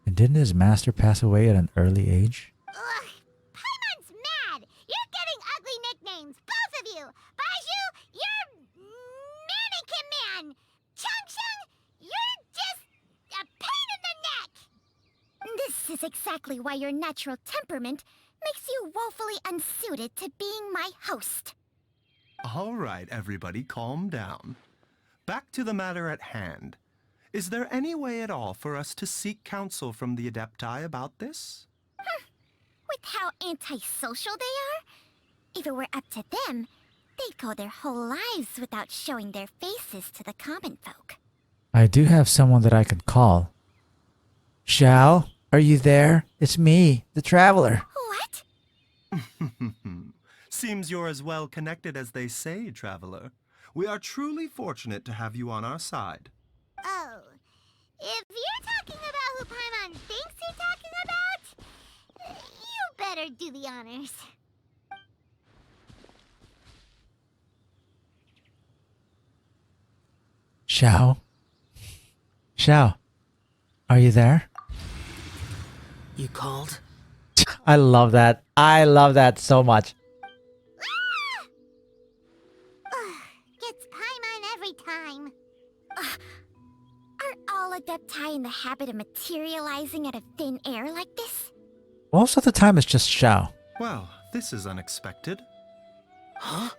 And didn't his master pass away at an early age? Ugh! Paimon's mad! You're getting ugly nicknames, both of you! Baizhu, you're Mannequin Man! Changsheng, you're just a pain in the neck! This is exactly why your natural temperament makes you woefully unsuited to being my host. All right, everybody, calm down. Back to the matter at hand. Is there any way at all for us to seek counsel from the Adepti about this? With how antisocial they are? If it were up to them, they'd go their whole lives without showing their faces to the common folk. I do have someone that I can call. Xiao, are you there? It's me, the traveler. What? Seems you're as well connected as they say, traveler. We are truly fortunate to have you on our side. Oh, if you're talking about who Paimon thinks you're talking about, you better do the honors. Xiao? Xiao, are you there? You called? I love that. I love that so much. Gets Paimon every time. Are all Adepti in the habit of materializing out of thin air like this? Most of the time it's just Xiao. Well, this is unexpected. Huh?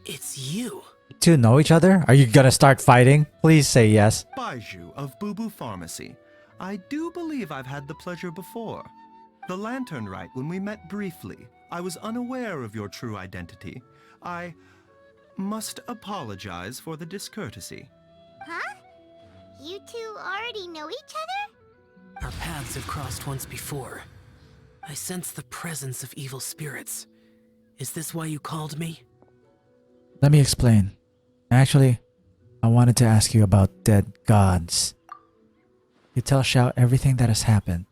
It's you. You two know each other? Are you gonna start fighting? Please say yes. Baizhu of Baizhu Pharmacy. I do believe I've had the pleasure before. The Lantern Rite, when we met briefly, I was unaware of your true identity. I must apologize for the discourtesy. Huh? You two already know each other? Our paths have crossed once before. I sense the presence of evil spirits. Is this why you called me? Let me explain. Actually, I wanted to ask you about dead gods. You tell Xiao everything that has happened.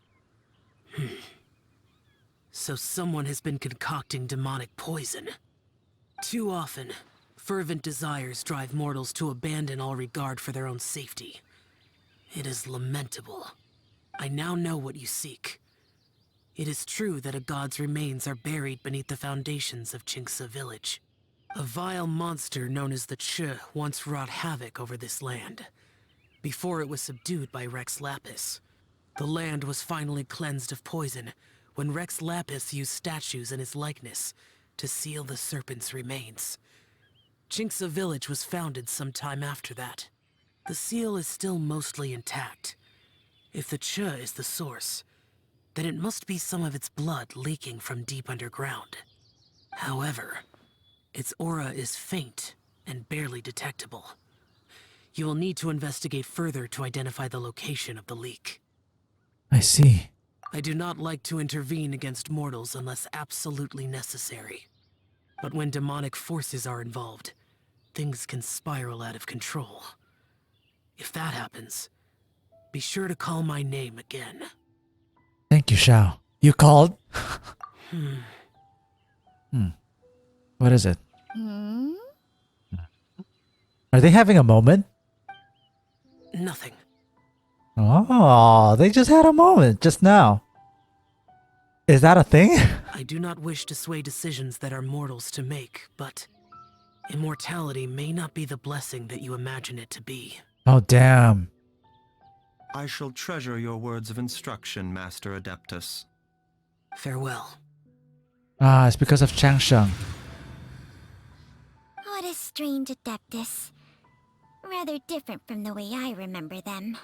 So someone has been concocting demonic poison. Too often, fervent desires drive mortals to abandon all regard for their own safety. It is lamentable. I now know what you seek. It is true that a god's remains are buried beneath the foundations of Qingce village. A vile monster known as the Chi once wrought havoc over this land. before it was subdued by Rex Lapis. The land was finally cleansed of poison when Rex Lapis used statues in his likeness to seal the serpent's remains. Jinxa village was founded some time after that. The seal is still mostly intact. If the Cha is the source, then it must be some of its blood leaking from deep underground. However, its aura is faint and barely detectable. You will need to investigate further to identify the location of the leak. I see. I do not like to intervene against mortals unless absolutely necessary. But when demonic forces are involved, things can spiral out of control. If that happens, be sure to call my name again. Thank you, Xiao. You called? What is it? Hmm? Are they having a moment? Nothing. Oh, they just had a moment just now. Is that a thing? I do not wish to sway decisions that are mortals to make, but immortality may not be the blessing that you imagine it to be. Oh, damn. I shall treasure your words of instruction, Master Adeptus. Farewell. Ah, it's because of Changsheng. What a strange Adeptus. Rather different from the way I remember them.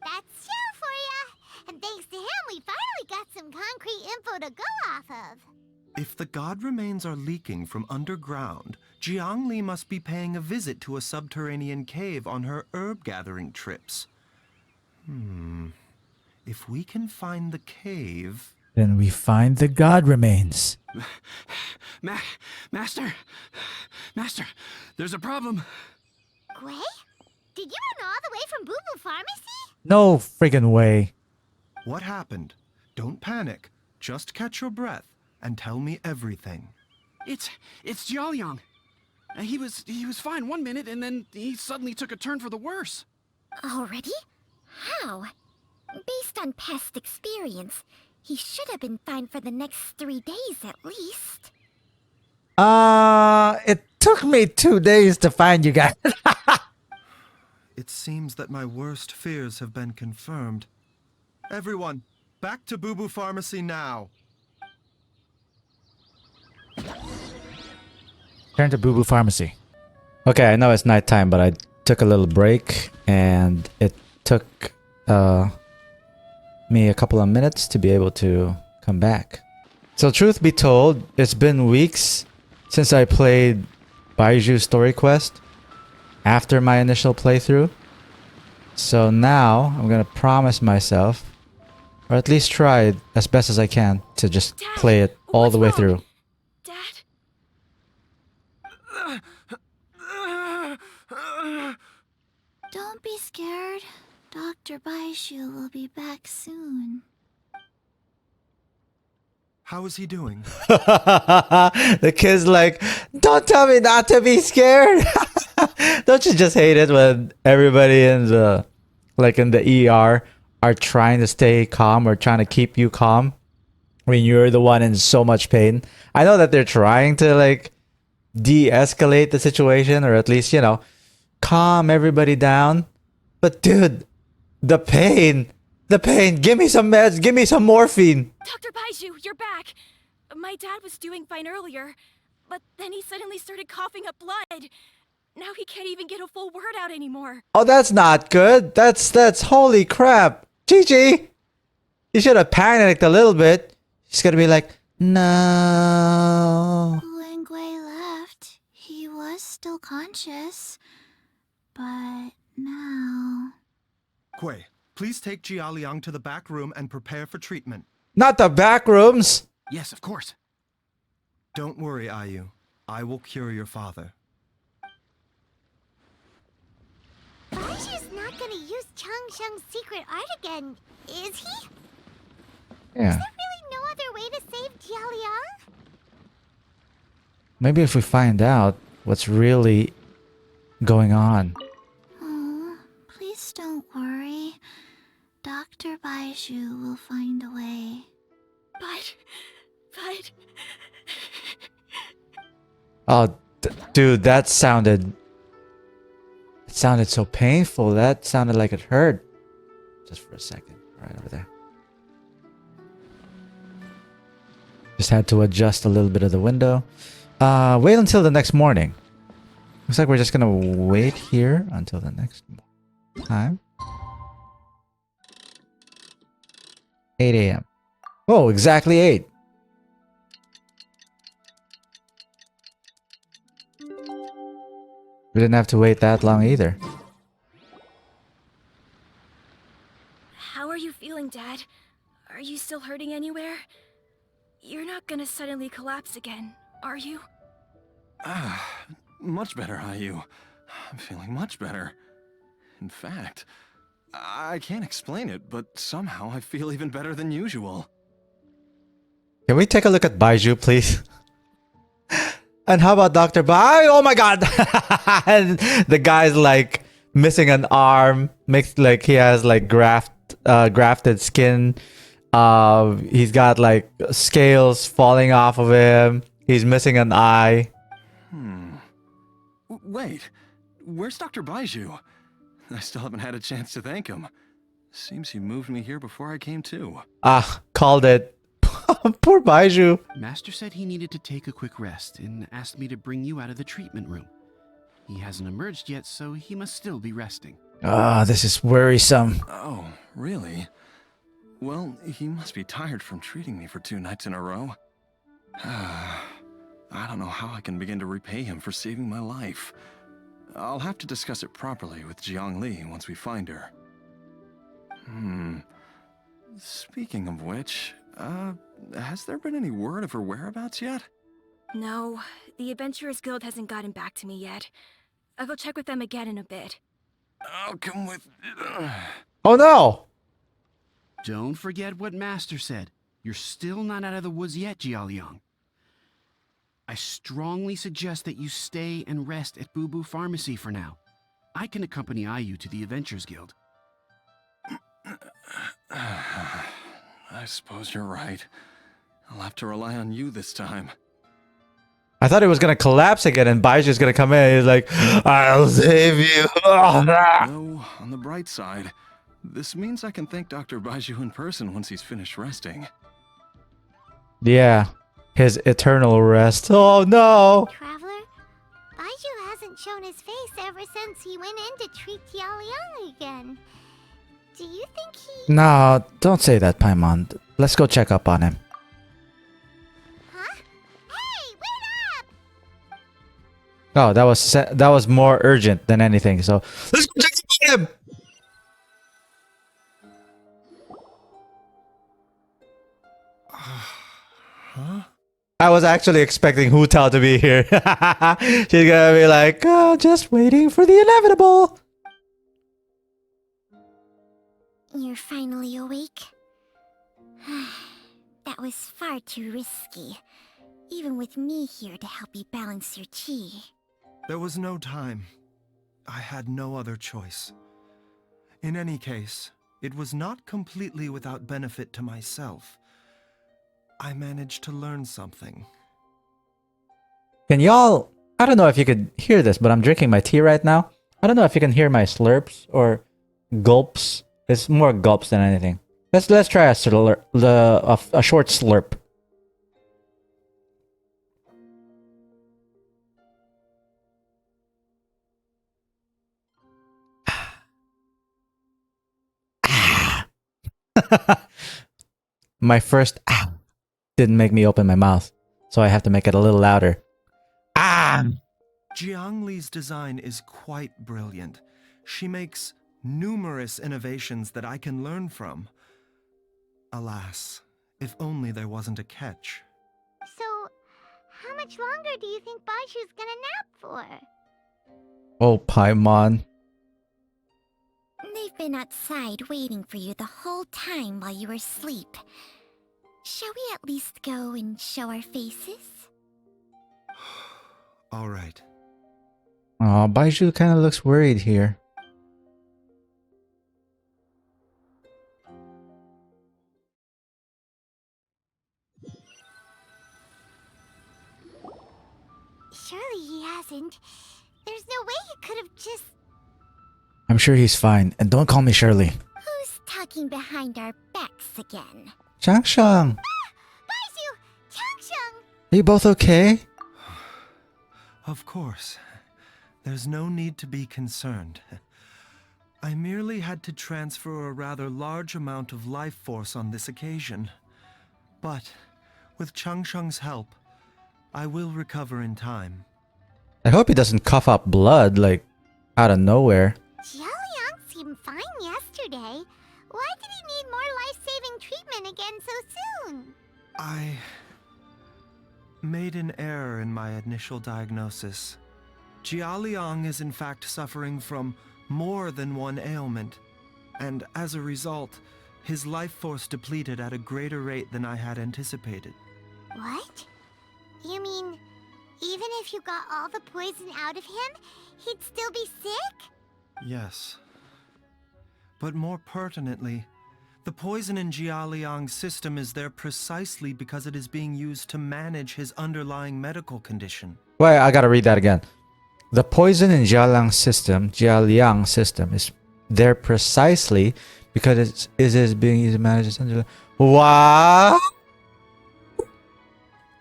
That's Xiao for ya! And thanks to him, we finally got some concrete info to go off of. If the god remains are leaking from underground, Jiangli must be paying a visit to a subterranean cave on her herb-gathering trips. If we can find the cave... Then we find the god remains. Master, there's a problem. Gui? Did you run all the way from Boo-Boo Pharmacy? No friggin' way. What happened? Don't panic. Just catch your breath and tell me everything. It's Jiaoliang. He was fine one minute, and then he suddenly took a turn for the worse. Already? How? Based on past experience, he should have been fine for the next 3 days at least. It took me 2 days to find you guys. It seems that my worst fears have been confirmed. Everyone, back to Boo Boo Pharmacy now. Turn to Boo Boo Pharmacy. Okay, I know it's nighttime, but I took a little break, and it took me a couple of minutes to be able to come back. So truth be told, it's been weeks since I played Baizhu Story Quest after my initial playthrough. So now I'm gonna promise myself, or at least try it as best as I can, to just Dad, play it all the way what's wrong? through. Dad? Don't be scared. Dr. Baizhu will be back soon. How is he doing? The kid's like, don't tell me not to be scared. Don't you just hate it when everybody in the ER are trying to stay calm or trying to keep you calm when you're the one in so much pain? I know that they're trying to like de-escalate the situation, or at least, you know, calm everybody down. But dude, the pain, give me some meds, give me some morphine. Dr. Baizhu, you're back. My dad was doing fine earlier, but then he suddenly started coughing up blood. Now he can't even get a full word out anymore. Oh, that's not good. That's holy crap. Gigi, you should have panicked a little bit. She's gonna be like, no. When Gui left, he was still conscious. But now... Gui, please take Jiaoliang to the back room and prepare for treatment. Not the back rooms. Yes, of course. Don't worry, Ayu. I will cure your father. Baizhu's not gonna use Changsheng's secret art again, is he? Yeah. Is there really no other way to save Jiaoliang? Maybe if we find out what's really going on. Oh, please don't worry. Dr. Baizhu will find a way. But... Oh, dude, that sounded It sounded so painful. That sounded like it hurt. Just for a second. Right over there. Just had to adjust a little bit of the window. Wait until the next morning. Looks like we're just gonna wait here until the next time. 8 a.m. Oh, exactly 8. We didn't have to wait that long either. How are you feeling, Dad? Are you still hurting anywhere? You're not gonna suddenly collapse again, are you? Much better, IU. I'm feeling much better. In fact, I can't explain it, but somehow I feel even better than usual. Can we take a look at Baizhu, please? And how about Dr. Bai? Oh my god! And the guy's like missing an arm. Makes like he has like grafted skin. He's got like scales falling off of him. He's missing an eye. Wait, where's Dr. Baizhu? I still haven't had a chance to thank him. Seems he moved me here before I came to. Called it. Poor Baizhu. Master said he needed to take a quick rest and asked me to bring you out of the treatment room. He hasn't emerged yet, so he must still be resting. This is worrisome. Oh, really? Well, he must be tired from treating me for 2 nights in a row. I don't know how I can begin to repay him for saving my life. I'll have to discuss it properly with Jiang Li once we find her. Speaking of which, has there been any word of her whereabouts yet? No, the Adventurers Guild hasn't gotten back to me yet. I'll go check with them again in a bit. I'll come with... Oh no! Don't forget what Master said. You're still not out of the woods yet, Jialiang. I strongly suggest that you stay and rest at Boo Pharmacy for now. I can accompany IU to the Adventurers Guild. I suppose you're right. I'll have to rely on you this time. I thought it was gonna collapse again and Baiju's gonna come in and he's like, I'll save you. No, on the bright side, this means I can thank Dr. Baizhu in person once he's finished resting. Yeah, his eternal rest. Oh no! Traveler, Baizhu hasn't shown his face ever since he went in to treat Jialiang again. Do you think he... No, don't say that, Paimon. Let's go check up on him. Huh? Hey, wait up! Oh, that was more urgent than anything. So let's go check up on him. Huh? I was actually expecting Hu Tao to be here. She's gonna be like, oh, just waiting for the inevitable. You're finally awake? That was far too risky. Even with me here to help you balance your chi. There was no time. I had no other choice. In any case, it was not completely without benefit to myself. I managed to learn something. Can y'all... I don't know if you could hear this, but I'm drinking my tea right now. I don't know if you can hear my slurps or gulps. It's more gulps than anything. Let's try a short slurp. My first didn't make me open my mouth, so I have to make it a little louder. Jiang Li's design is quite brilliant. She makes numerous innovations that I can learn from. Alas, if only there wasn't a catch. So, how much longer do you think Baizhu's gonna nap for? Oh, Paimon. They've been outside waiting for you the whole time while you were asleep. Shall we at least go and show our faces? All right. Oh, Baizhu kind of looks worried here. Surely he hasn't. There's no way he could have just... I'm sure he's fine. And don't call me Shirley. Who's talking behind our backs again? Shang. Baizhu! Changsheng! Are you both okay? Of course. There's no need to be concerned. I merely had to transfer a rather large amount of life force on this occasion. But, with Changsheng's help, I will recover in time. I hope he doesn't cough up blood, like, out of nowhere. Jialiang seemed fine yesterday. Why did he need more life-saving treatment again so soon? I made an error in my initial diagnosis. Jialiang is in fact suffering from more than one ailment, and as a result, his life force depleted at a greater rate than I had anticipated. What? You mean, even if you got all the poison out of him, he'd still be sick? Yes. But more pertinently, the poison in Jialiang's system is there precisely because it is being used to manage his underlying medical condition. Wait, I gotta read that again. The poison in Jialiang's system is there precisely because it is being used to manage his underlying... What?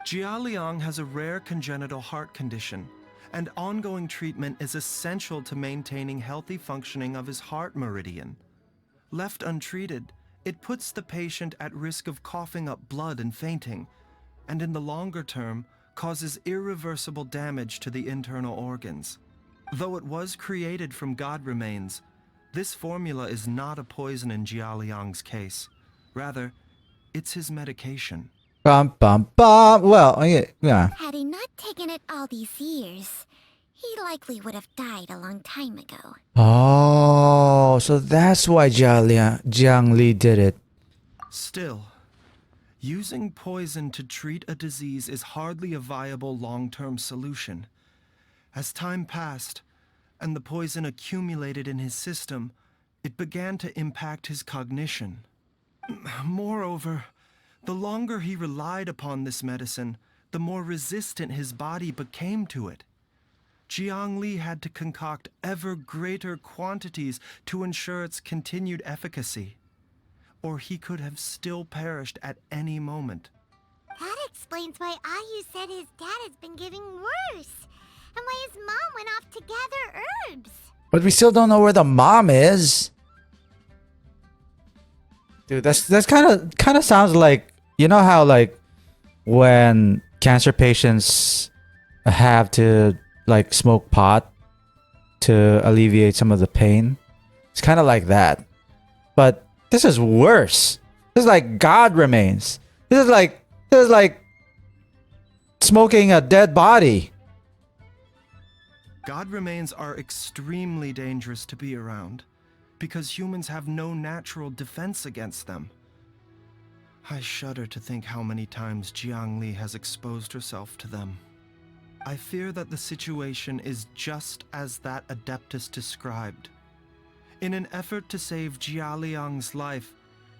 Jialiang has a rare congenital heart condition, and ongoing treatment is essential to maintaining healthy functioning of his heart meridian. Left untreated, it puts the patient at risk of coughing up blood and fainting, and in the longer term, causes irreversible damage to the internal organs. Though it was created from god remains, this formula is not a poison in Jialiang's case. Rather, it's his medication. Bum, bum, bum. Well, yeah. Had he not taken it all these years, he likely would have died a long time ago. Oh, so that's why Jiang Li did it. Still, using poison to treat a disease is hardly a viable long-term solution. As time passed, and the poison accumulated in his system, it began to impact his cognition. Moreover, the longer he relied upon this medicine, the more resistant his body became to it. Jiang Li had to concoct ever greater quantities to ensure its continued efficacy, or he could have still perished at any moment. That explains why Ayu said his dad has been getting worse, and why his mom went off to gather herbs. But we still don't know where the mom is. Dude, that's kind of sounds like, you know how like when cancer patients have to like smoke pot to alleviate some of the pain. It's kind of like that. But this is worse. This is like God remains. This is like smoking a dead body. God remains are extremely dangerous to be around, because humans have no natural defense against them. I shudder to think how many times Jiang Li has exposed herself to them. I fear that the situation is just as that Adeptus described. In an effort to save Jialiang's life,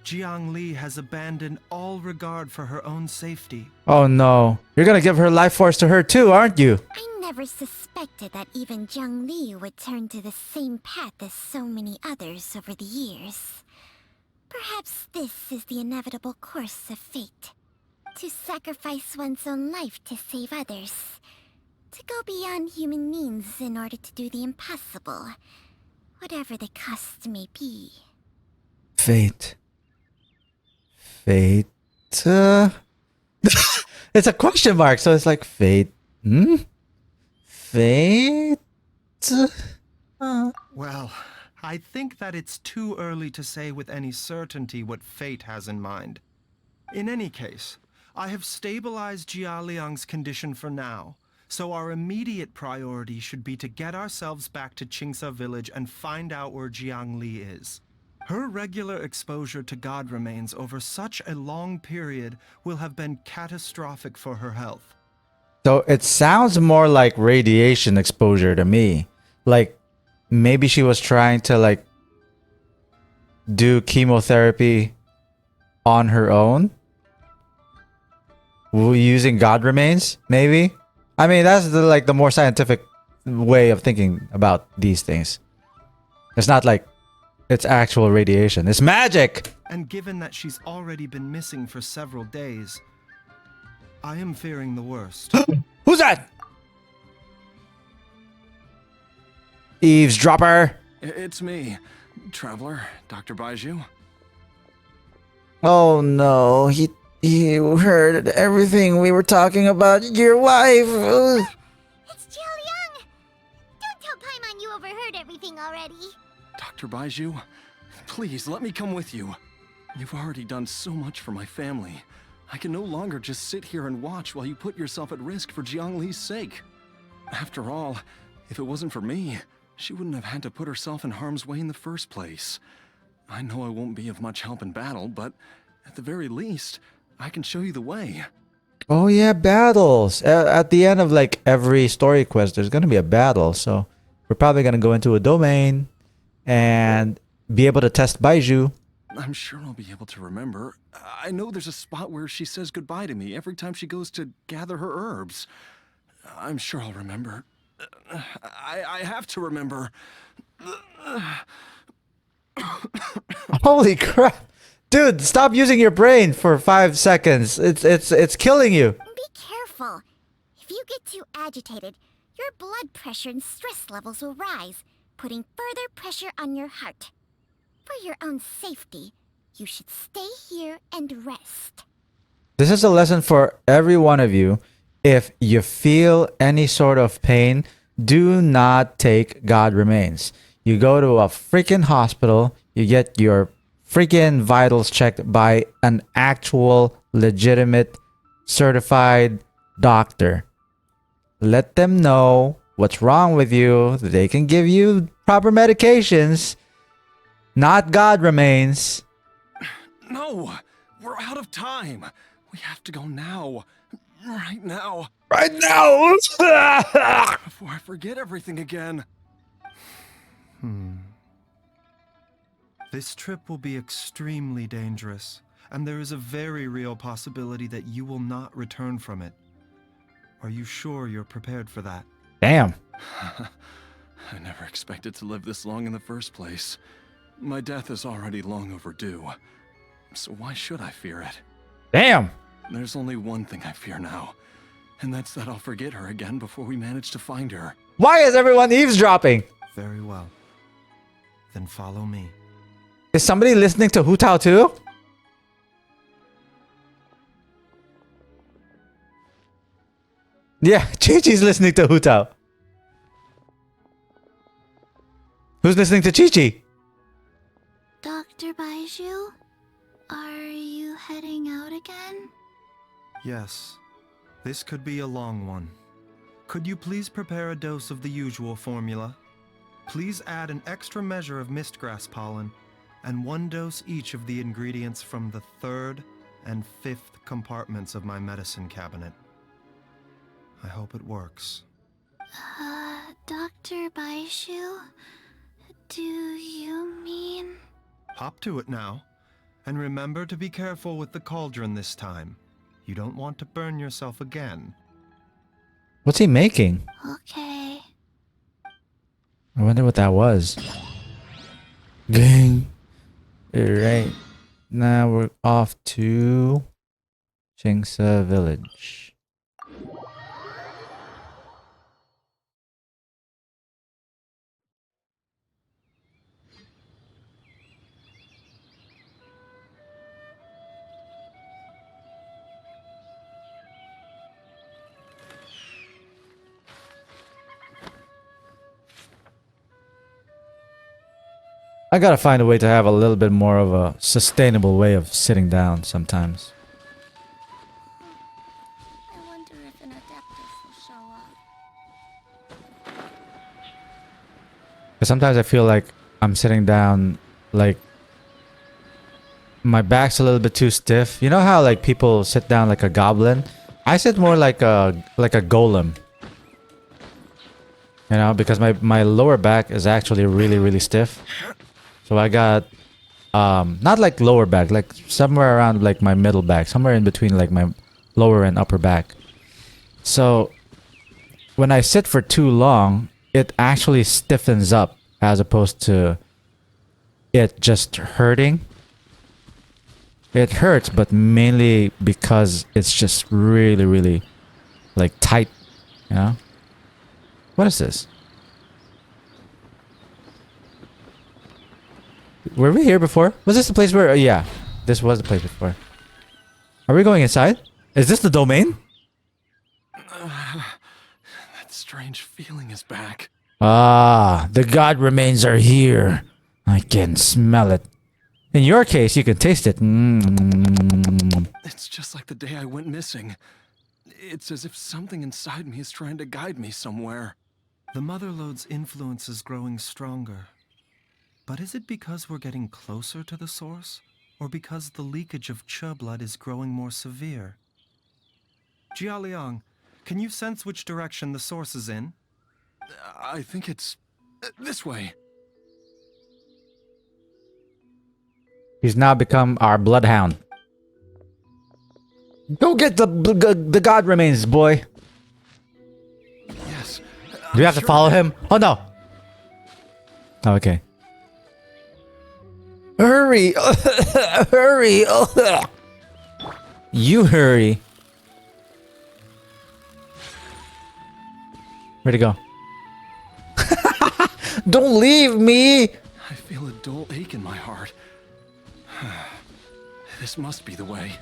Jiang Li has abandoned all regard for her own safety. Oh no. You're gonna give her life force to her too, aren't you? I never suspected that even Jiang Li would turn to the same path as so many others over the years. Perhaps this is the inevitable course of fate. To sacrifice one's own life to save others. To go beyond human means in order to do the impossible. Whatever the cost may be. Fate. Fate. It's a question mark, so it's like fate. Fate. Well, I think that it's too early to say with any certainty what fate has in mind. In any case, I have stabilized Jialiang's condition for now, so our immediate priority should be to get ourselves back to Qingsa village and find out where Jiang Li is. Her regular exposure to god remains over such a long period will have been catastrophic for her health. So it sounds more like radiation exposure to me. Like maybe she was trying to like do chemotherapy on her own using god remains, maybe. I mean, that's the more scientific way of thinking about these things. It's not like it's actual radiation. It's magic. And given that she's already been missing for several days, I am fearing the worst. Who's that? Eavesdropper. It's me, Traveler, Dr. Baizhu. Oh no, he heard everything we were talking about your wife. It's Jill Young! Don't tell Paimon you overheard everything already. Dr. Baizhu, please let me come with you. You've already done so much for my family. I can no longer just sit here and watch while you put yourself at risk for Jiangli's sake. After all, if it wasn't for me, she wouldn't have had to put herself in harm's way in the first place. I know I won't be of much help in battle, but at the very least, I can show you the way. Oh yeah, battles. At the end of like every story quest, there's gonna be a battle. So we're probably gonna go into a domain and be able to test Baizhu. I'm sure I'll be able to remember. I know there's a spot where she says goodbye to me every time she goes to gather her herbs. I'm sure I'll remember. I have to remember. Holy crap. Dude, stop using your brain for 5 seconds. It's killing you. Be careful. If you get too agitated, your blood pressure and stress levels will rise, putting further pressure on your heart. For your own safety, you should stay here and rest. This is a lesson for every one of you. If you feel any sort of pain, do not take God Remains. You go to a freaking hospital, you get your freaking vitals checked by an actual, legitimate, certified doctor. Let them know what's wrong with you. They can give you proper medications. Not God Remains. No! We're out of time! We have to go now. Right now. Right now! Before I forget everything again. This trip will be extremely dangerous, and there is a very real possibility that you will not return from it. Are you sure you're prepared for that? Damn. I never expected to live this long in the first place. My death is already long overdue. So why should I fear it? Damn. There's only one thing I fear now, and that's that I'll forget her again before we manage to find her. Why is everyone eavesdropping? Very well. Then follow me. Is somebody listening to Hu Tao too? Yeah, Chi-Chi's listening to Hu Tao. Who's listening to Chi-Chi? Dr. Baizhu, are you heading out again? Yes. This could be a long one. Could you please prepare a dose of the usual formula? Please add an extra measure of mistgrass pollen, and 1 dose each of the ingredients from the 3rd and 5th compartments of my medicine cabinet. I hope it works. Dr. Baizhu, do you mean... Hop to it now. And remember to be careful with the cauldron this time. You don't want to burn yourself again. What's he making? Okay. I wonder what that was. Gang. Alright. Now we're off to Chingsa Village. I gotta find a way to have a little bit more of a sustainable way of sitting down sometimes. I wonder if an Adeptus will show up. Because sometimes I feel like I'm sitting down, like my back's a little bit too stiff. You know how like people sit down like a goblin? I sit more like a golem. You know, because my lower back is actually really stiff. So I got not like lower back, like somewhere around like my middle back, somewhere in between like my lower and upper back. So when I sit for too long, it actually stiffens up as opposed to it just hurting. It hurts, but mainly because it's just really, really like tight. You know? What is this? Were we here before? Was this the place where... yeah, this was the place before. Are we going inside? Is this the domain? That strange feeling is back. Ah, the god remains are here. I can smell it. In your case, you can taste it. It's just like the day I went missing. It's as if something inside me is trying to guide me somewhere. The Motherlode's influence is growing stronger. But is it because we're getting closer to the source? Or because the leakage of Che blood is growing more severe? Jialiang, can you sense which direction the source is in? I think it's this way. He's now become our bloodhound. Go get the god remains, boy. Yes. Do we have to follow him? Oh no. Oh, okay. Hurry! Hurry! You hurry. Where'd he go? Don't leave me! I feel a dull ache in my heart. This must be the way.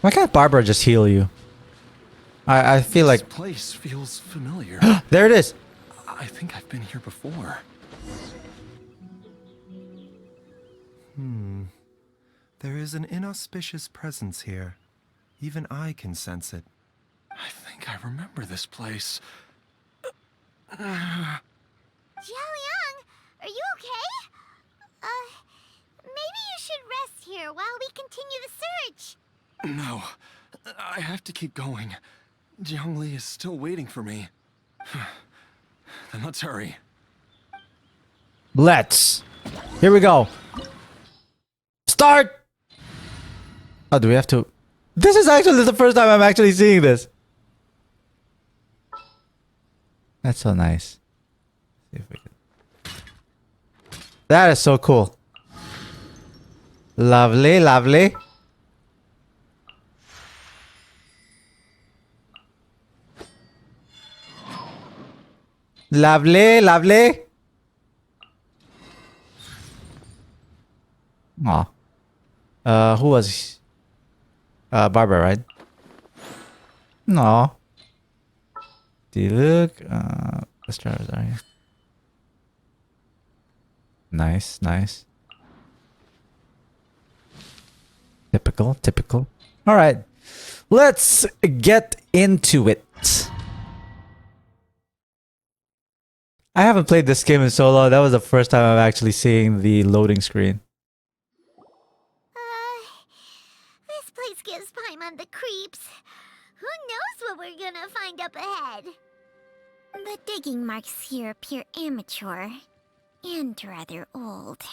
Why can't Barbara just heal you? I feel like... This place feels familiar. There it is! I think I've been here before. There is an inauspicious presence here. Even I can sense it. I think I remember this place. Jialiang, are you okay? Maybe you should rest here while we continue the search. No, I have to keep going. Jiangli is still waiting for me. Then let's hurry. Let's. Here we go. Start! Oh, do we have to... This is actually the first time I'm actually seeing this. That's so nice. See if we can... That is so cool. Lovely, lovely. Lovely, lovely. Aw. Who was... Barbara, right? No. Do you look? Let's try it. Nice, nice. Typical, typical. All right. Let's get into it. I haven't played this game in so long. That was the first time I'm actually seeing the loading screen. This place gives Paimon the creeps. Who knows what we're gonna find up ahead? The digging marks here appear amateur and rather old.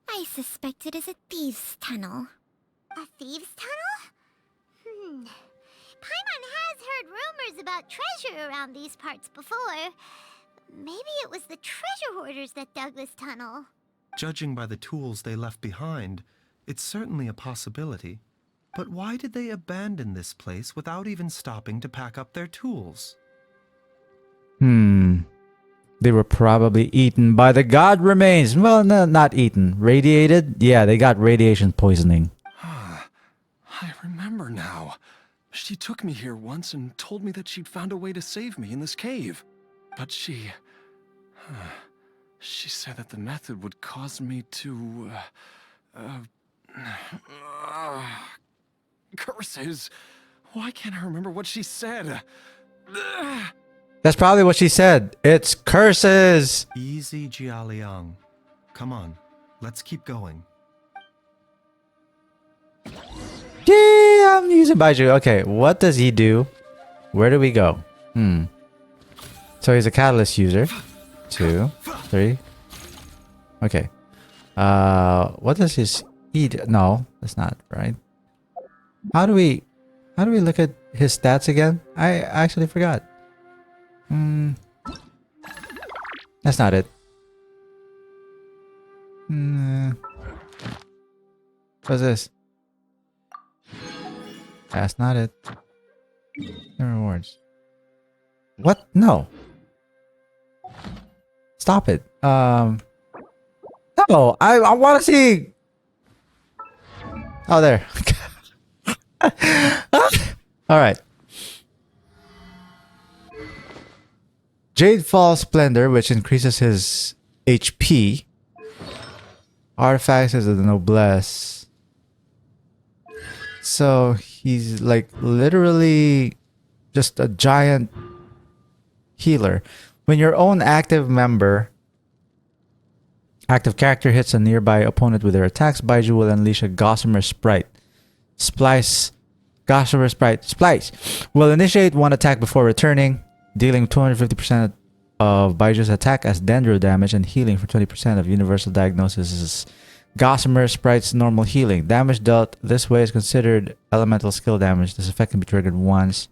I suspect it is a thieves' tunnel. A thieves' tunnel? Paimon has heard rumors about treasure around these parts before. Maybe it was the treasure hoarders that dug this tunnel. Judging by the tools they left behind, it's certainly a possibility. But why did they abandon this place without even stopping to pack up their tools? They were probably eaten by the god remains. Well, no, not eaten. Radiated? Yeah, they got radiation poisoning. I remember now. She took me here once and told me that she'd found a way to save me in this cave. But she said that the method would cause me to... curses. Why can't I remember what she said? That's probably what she said. It's curses. Easy, Jialiang. Come on, let's keep going. Yeah, I'm using Baizhu. Okay, what does he do? Where do we go? So he's a catalyst user. 2, 3. Okay. What does his eat? No, that's not right. How do we look at his stats again? I actually forgot. That's not it. Hmm. What's this? That's not it. The rewards. What? No. Stop it. No, I want to see. Oh, there. All right. Jade Fall Splendor, which increases his HP. Artifacts is the noblesse. So he's like literally just a giant healer. When your own active character hits a nearby opponent with their attacks, Baizhu will unleash a Gossamer Sprite. Gossamer Sprite Splice will initiate one attack before returning, dealing 250% of Baiju's attack as dendro damage and healing for 20% of Universal Diagnosis' Gossamer Sprite's normal healing. Damage dealt this way is considered elemental skill damage. This effect can be triggered once,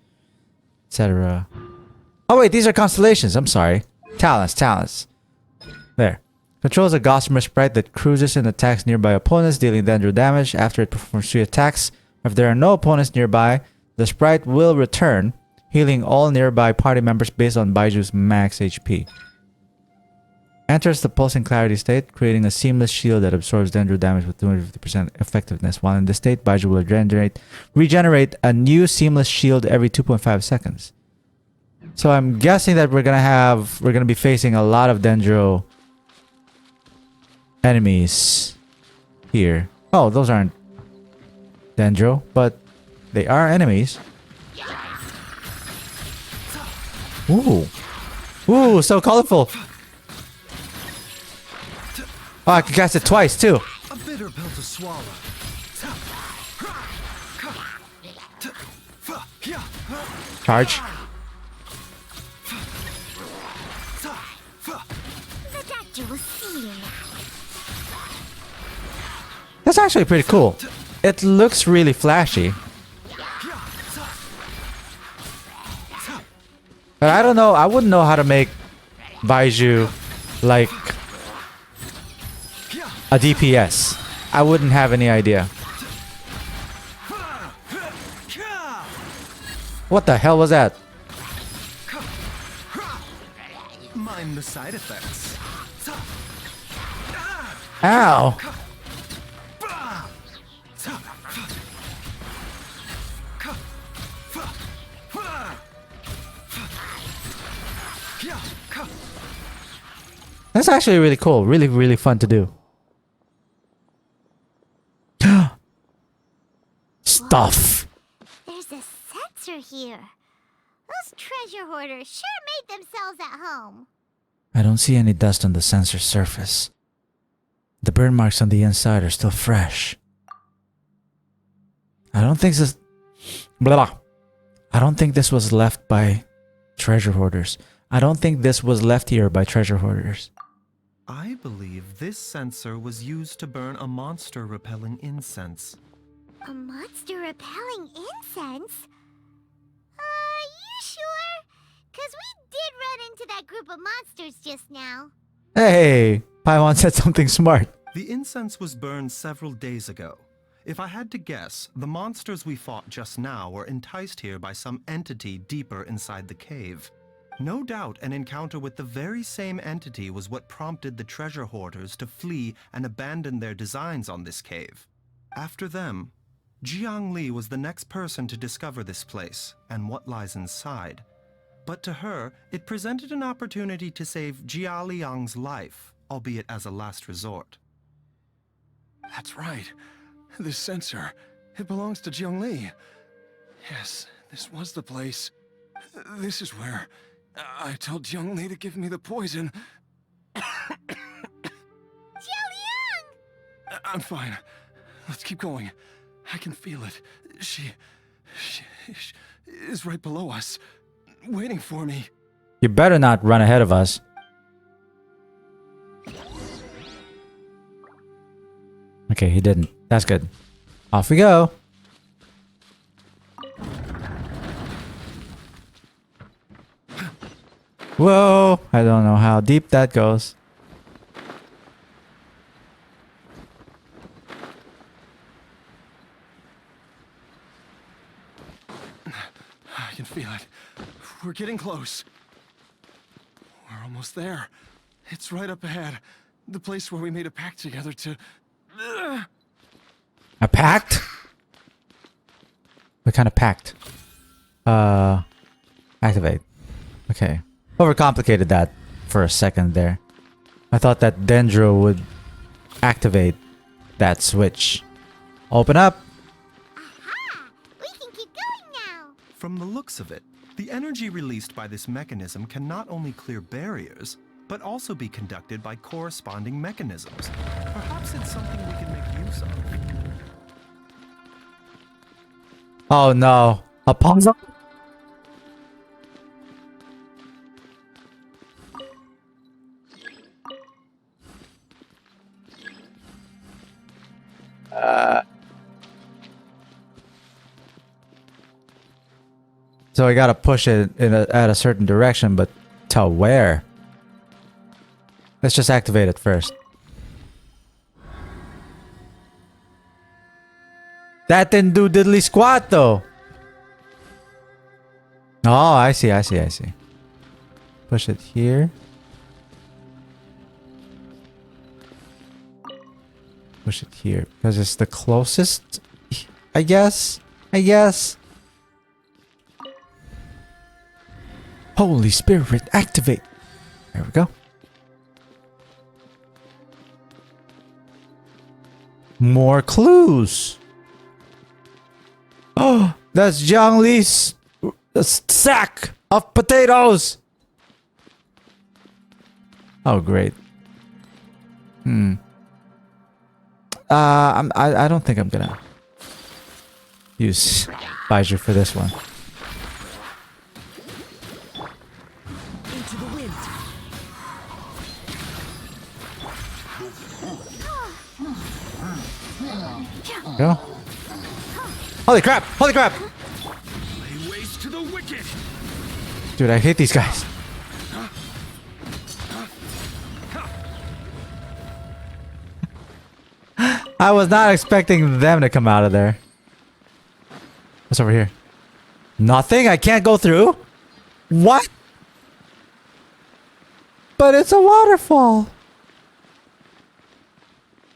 etc. Oh wait, these are constellations. I'm sorry. Talents. There. Controls a Gossamer Sprite that cruises and attacks nearby opponents, dealing dendro damage after it performs 3 attacks. If there are no opponents nearby, the Sprite will return, healing all nearby party members based on Baiju's max HP. Enters the pulsing clarity state, creating a seamless shield that absorbs dendro damage with 250% effectiveness. While in this state, Baizhu will regenerate a new seamless shield every 2.5 seconds. So I'm guessing that we're gonna be facing a lot of dendro enemies here. Oh, those aren't dendro, but they are enemies. Ooh, so colorful. Oh, I can cast it twice too. A bitter pill to swallow. Charge. The doctor will see you. That's actually pretty cool. It looks really flashy. But I don't know. I wouldn't know how to make Baizhu like a DPS. I wouldn't have any idea. What the hell was that? Mind the side effects. Ow! That's actually really cool. Really, really fun to do. Stuff. There's a sensor here. Those treasure hoarders sure made themselves at home. I don't see any dust on the sensor surface. The burn marks on the inside are still fresh. I don't think this... Blah. I don't think this was left by treasure hoarders. I don't think this was left here by treasure hoarders. I believe this sensor was used to burn a monster-repelling incense. A monster repelling incense? You sure? 'Cause we did run into that group of monsters just now. Hey! Paimon said something smart. The incense was burned several days ago. If I had to guess, the monsters we fought just now were enticed here by some entity deeper inside the cave. No doubt an encounter with the very same entity was what prompted the treasure hoarders to flee and abandon their designs on this cave. After them, Jiang Li was the next person to discover this place and what lies inside. But to her, it presented an opportunity to save Jia Liang's life, albeit as a last resort. That's right. This sensor, it belongs to Jiang Li. Yes, this was the place. This is where I told Jiang Li to give me the poison. Jiao Liang! I'm fine. Let's keep going. I can feel it. She is right below us, waiting for me. You better not run ahead of us. Okay, he didn't. That's good. Off we go. Whoa! I don't know how deep that goes. I can feel it. We're getting close. We're almost there. It's right up ahead. The place where we made a pact together to... A pact? What kind of pact? Activate. Okay. Overcomplicated that for a second there. I thought that Dendro would activate that switch. Open up. Aha! We can keep going now. From the looks of it, the energy released by this mechanism can not only clear barriers, but also be conducted by corresponding mechanisms. Perhaps it's something we can make use of. Oh no. A puzzle? So I gotta push it at a certain direction, but to where? Let's just activate it first. That didn't do diddly squat though. Oh, I see. Push it here. Push it here because it's the closest, I guess. Holy Spirit, activate. There we go. More clues. Oh, that's Zhang Li's sack of potatoes. Oh, great. I don't think I'm gonna use Baizhu for this one. Into the wind. Go. Holy crap! Holy crap! Lay waste to the wicked. Dude, I hate these guys. I was not expecting them to come out of there. What's over here? Nothing? I can't go through? What? But it's a waterfall.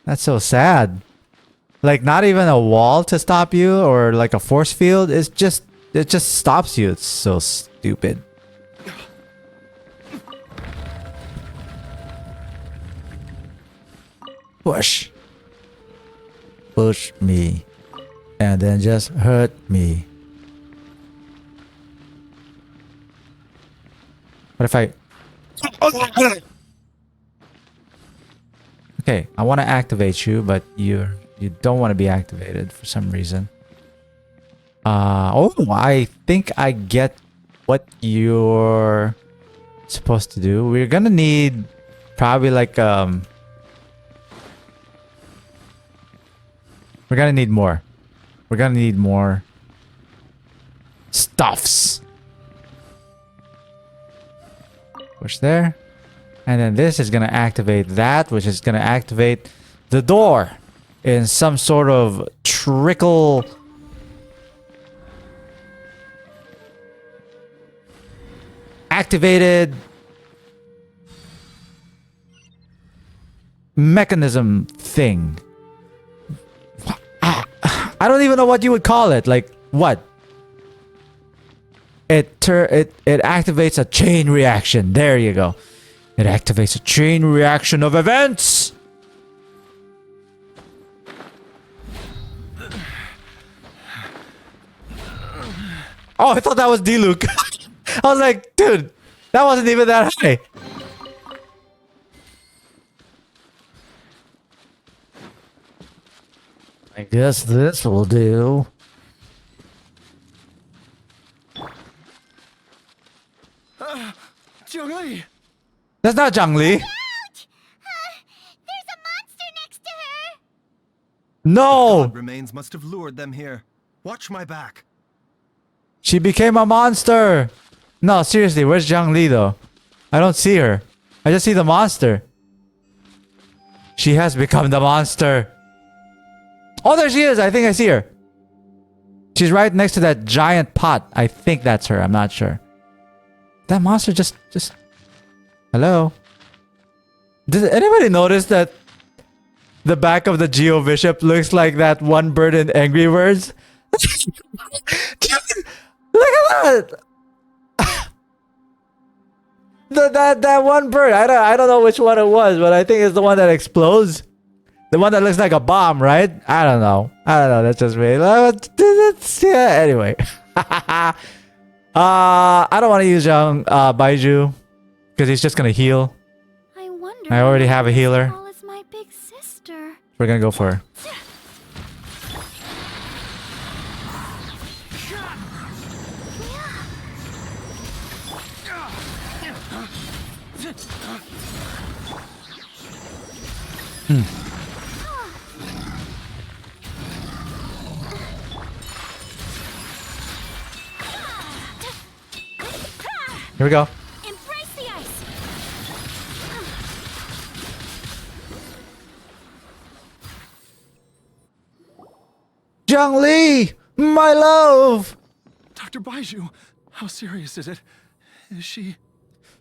That's so sad. Like, not even a wall to stop you or like a force field. It just stops you. It's so stupid. Push. Push me. And then just hurt me. What if I... Okay, I want to activate you, but you don't want to be activated for some reason. Oh, I think I get what you're supposed to do. We're gonna need probably like we're gonna need more. We're gonna need more stuffs. Push there. And then this is gonna activate that, which is gonna activate the door in some sort of trickle activated mechanism thing. I don't even know what you would call it. Like what? It activates a chain reaction. There you go. It activates a chain reaction of events. Oh, I thought that was D-Luke. I was like, dude, that wasn't even that high. I guess this will do. Zhongli! That's not Zhang Li. There's a monster next to her. No! God remains must have lured them here. Watch my back. She became a monster. No, seriously, where's Zhang Li though? I don't see her. I just see the monster. She has become the monster. Oh, there she is. I think I see her. She's right next to that giant pot. I think that's her. I'm not sure. That monster just... Hello? Did anybody notice that the back of the Geo Bishop looks like that one bird in Angry Birds? Look at that! That one bird. I don't know which one it was, but I think it's the one that explodes. The one that looks like a bomb, right? I don't know. That's just me. Yeah, anyway. I don't want to use young Baizhu because he's just gonna heal. I wonder. I already have a healer. All is my big sister. We're gonna go for her. Here we go. Embrace the ice. Zhongli, my love. Dr. Baizhu, how serious is it? Is she...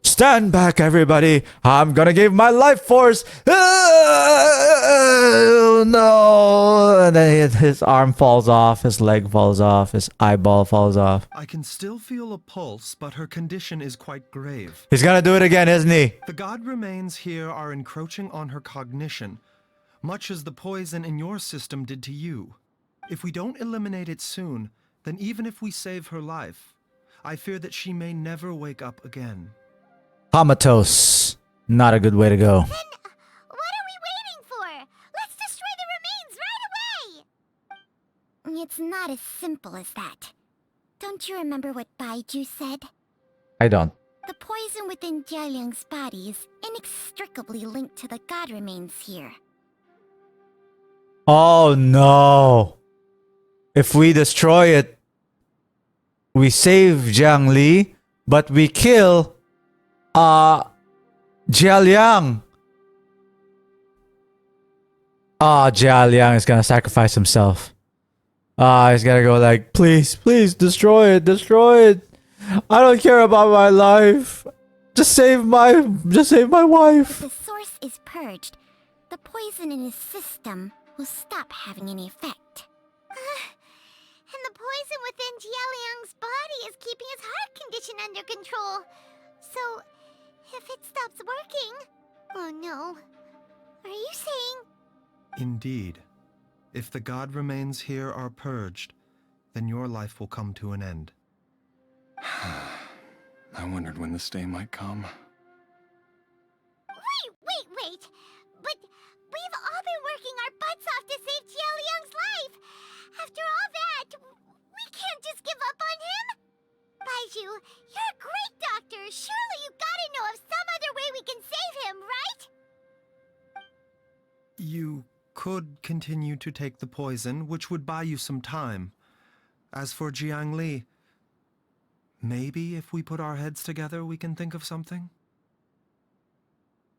Stand back, everybody. I'm gonna give my life force. Oh, no. And then his arm falls off, his leg falls off, his eyeball falls off. I can still feel a pulse, but her condition is quite grave. He's gonna do it again, isn't he? The god remains here are encroaching on her cognition, much as the poison in your system did to you. If we don't eliminate it soon, then even if we save her life, I fear that she may never wake up again. Comatose. Not a good way to go. Then what are we waiting for? Let's destroy the remains right away! It's not as simple as that. Don't you remember what Baizhu said? I don't. The poison within Jialiang's body is inextricably linked to the god remains here. Oh no. If we destroy it, we save Jiang Li, but we kill Jialiang. Jialiang is gonna sacrifice himself. He's gonna go like, please, please, destroy it, destroy it. I don't care about my life. Just save my wife. If the source is purged, the poison in his system will stop having any effect. And the poison within Jialiang's body is keeping his heart condition under control. So, if it stops working... Oh no. Are you saying... Indeed. If the god remains here are purged, then your life will come to an end. I wondered when this day might come. Wait! But we've all been working our butts off to save Jialiang's life! After all that, we can't just give up on him! Baizhu, you're a great doctor! Surely you gotta know of some other way we can save him, right? You could continue to take the poison, which would buy you some time. As for Jiang Li, maybe if we put our heads together, we can think of something?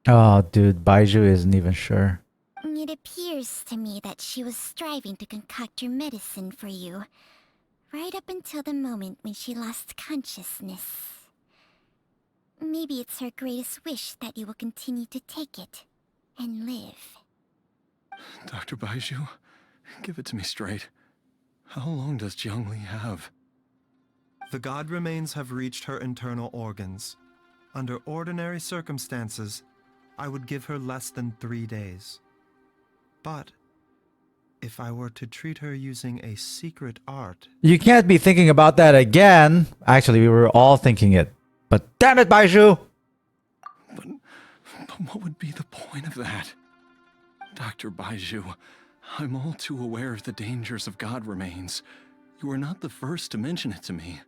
Oh, dude, Baizhu isn't even sure. It appears to me that she was striving to concoct your medicine for you, right up until the moment when she lost consciousness. Maybe it's her greatest wish that you will continue to take it and live. Dr. Baizhu, give it to me straight. How long does Jiang Li have? The god remains have reached her internal organs. Under ordinary circumstances, I would give her less than 3 days. But if I were to treat her using a secret art... You can't be thinking about that again. Actually, we were all thinking it. But damn it, Baizhu! But what would be the point of that? Dr. Baizhu, I'm all too aware of the dangers of god remains. You are not the first to mention it to me.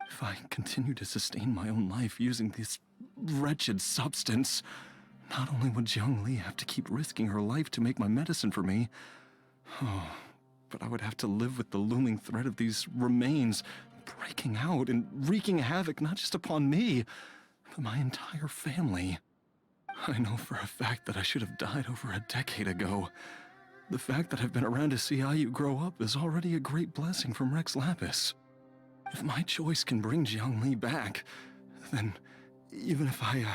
If I continue to sustain my own life using this wretched substance, not only would Jiang Li have to keep risking her life to make my medicine for me, but I would have to live with the looming threat of these remains breaking out and wreaking havoc not just upon me, my entire family. I know for a fact that I should have died over a decade ago. The fact that I've been around to see Ayu grow up is already a great blessing from Rex Lapis. If my choice can bring Jiangli back, then even if I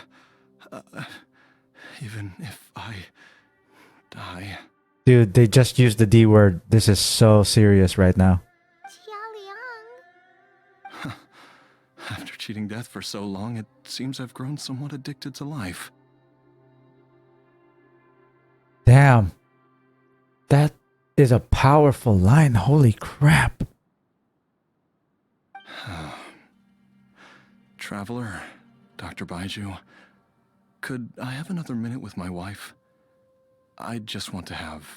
die... Dude, they just used the D word. This is so serious right now. Jialiang. After cheating death for so long, it seems I've grown somewhat addicted to life. Damn. That is a powerful line. Holy crap. Traveler, Dr. Baizhu, could I have another minute with my wife? I just want to have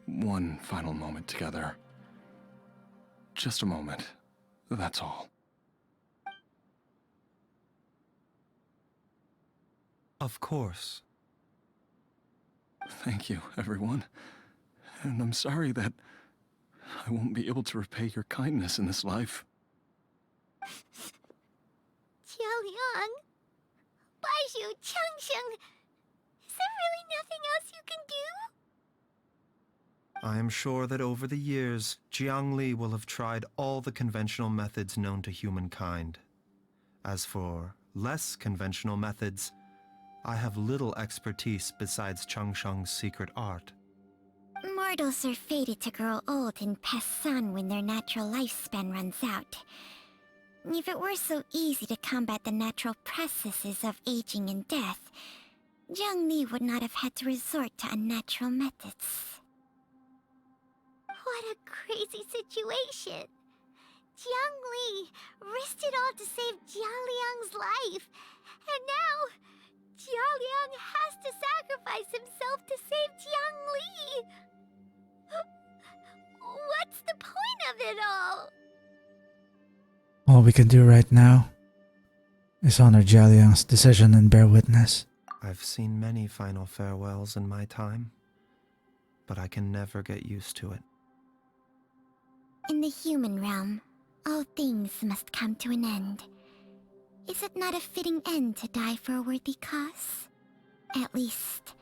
one final moment together. Just a moment. That's all. Of course. Thank you, everyone. And I'm sorry that I won't be able to repay your kindness in this life. Jialiang. Baizhu, Changsheng. Is there really nothing else you can do? I am sure that over the years, Jiangli will have tried all the conventional methods known to humankind. As for less conventional methods, I have little expertise besides Changsheng's secret art. Mortals are fated to grow old and pass on when their natural lifespan runs out. If it were so easy to combat the natural processes of aging and death, Jiangli would not have had to resort to unnatural methods. What a crazy situation! Jiangli risked it all to save Jialiang's life, and now Jialiang has to sacrifice himself to save Jiangli! What's the point of it all? All we can do right now is honor Jialiang's decision and bear witness. I've seen many final farewells in my time, but I can never get used to it. In the human realm, all things must come to an end. Is it not a fitting end to die for a worthy cause? At least,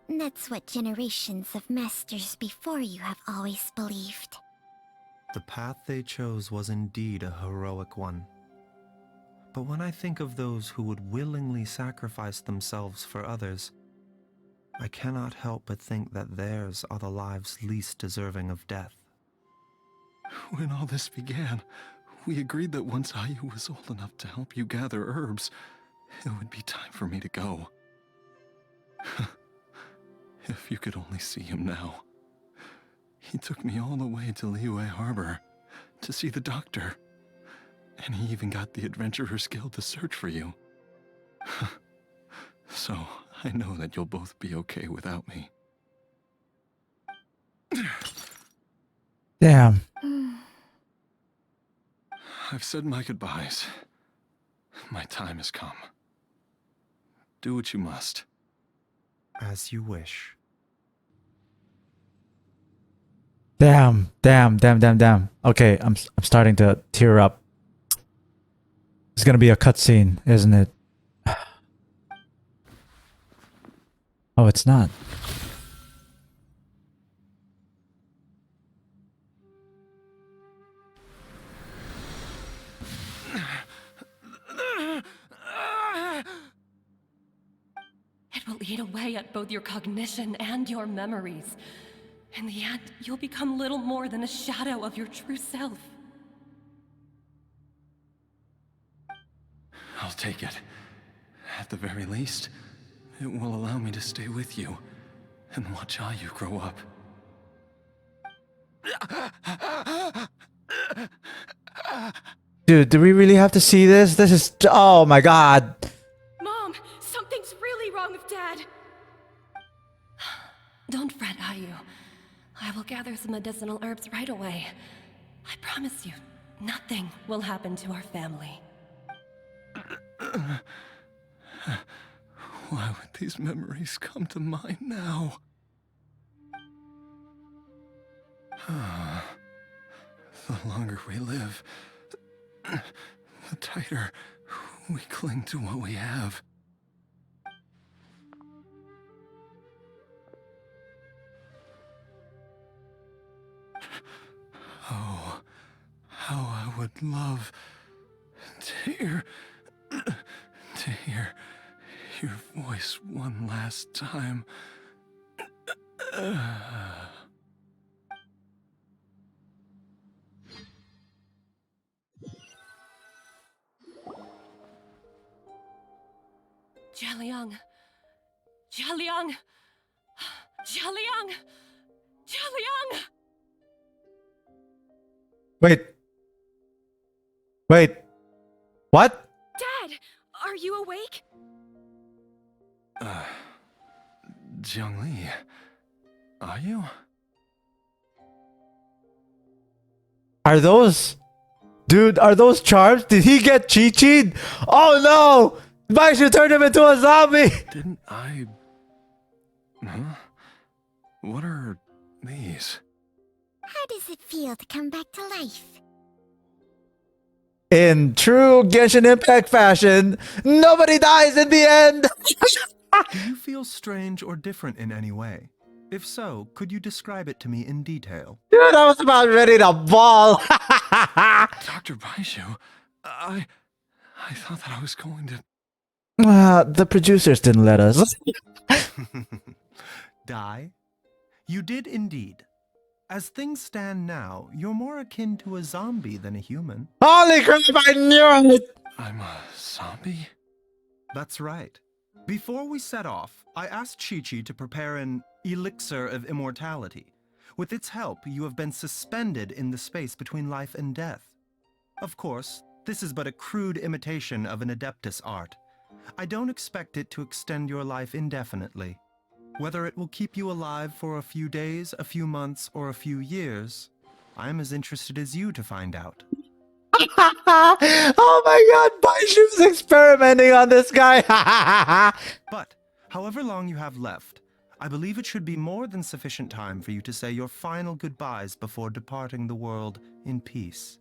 that's what generations of masters before you have always believed. The path they chose was indeed a heroic one. But when I think of those who would willingly sacrifice themselves for others, I cannot help but think that theirs are the lives least deserving of death. When all this began, we agreed that once Ayu was old enough to help you gather herbs, it would be time for me to go. If you could only see him now. He took me all the way to Liyue Harbor to see the doctor. And he even got the Adventurers Guild to search for you. So, I know that you'll both be okay without me. Damn. I've said my goodbyes. My time has come. Do what you must. As you wish. Damn. Okay, I'm starting to tear up. It's gonna be a cutscene, isn't it? Oh, it's not. It will eat away at both your cognition and your memories. In the end, you'll become little more than a shadow of your true self. I'll take it. At the very least, it will allow me to stay with you and watch Ayu grow up. Dude, do we really have to see this? This is... Oh my god. Mom, something's really wrong with Dad. Don't fret, Ayu. I will gather some medicinal herbs right away. I promise you, nothing will happen to our family. Why would these memories come to mind now? The longer we live, the tighter We cling to what we have. Oh, how I would love to hear your voice one last time. Jialiang. Jialiang. Jialiang. Jialiang. Wait. Wait. What? Dad, are you awake? Jiangli, are you? Are those... Dude, are those charms? Did he get Chi-Chi'd? Oh no! Baizhu turned him into a zombie! Didn't I... Huh? What are these? How does it feel to come back to life? In true Genshin Impact fashion, nobody dies in the end! Do you feel strange or different in any way? If so, could you describe it to me in detail? Dude, I was about ready to bawl! Dr. Baizhu, I thought that I was going to... The producers didn't let us. Die? You did indeed. As things stand now, you're more akin to a zombie than a human. Holy crap, I knew it! I'm a zombie? That's right. Before we set off, I asked Chi-Chi to prepare an elixir of immortality. With its help, you have been suspended in the space between life and death. Of course, this is but a crude imitation of an Adeptus art. I don't expect it to extend your life indefinitely. Whether it will keep you alive for a few days, a few months, or a few years, I'm as interested as you to find out. Oh my god, Baizhu's experimenting on this guy! But, however long you have left, I believe it should be more than sufficient time for you to say your final goodbyes before departing the world in peace.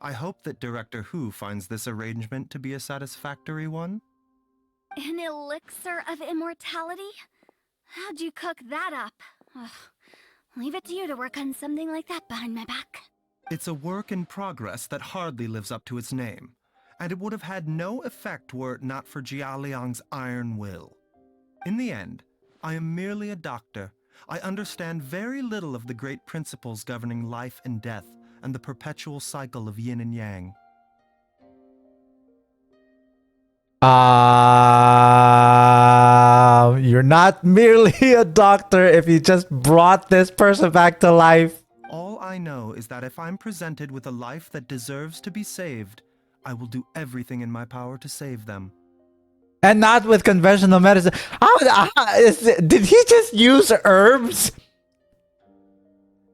I hope that Director Hu finds this arrangement to be a satisfactory one. An elixir of immortality? How'd you cook that up? Ugh. Leave it to you to work on something like that behind my back. It's a work in progress that hardly lives up to its name, and it would have had no effect were it not for Jialiang's iron will. In the end, I am merely a doctor. I understand very little of the great principles governing life and death and the perpetual cycle of yin and yang. You're not merely a doctor if you just brought this person back to life. All I know is that if I'm presented with a life that deserves to be saved, I will do everything in my power to save them. And not with conventional medicine. Did he just use herbs?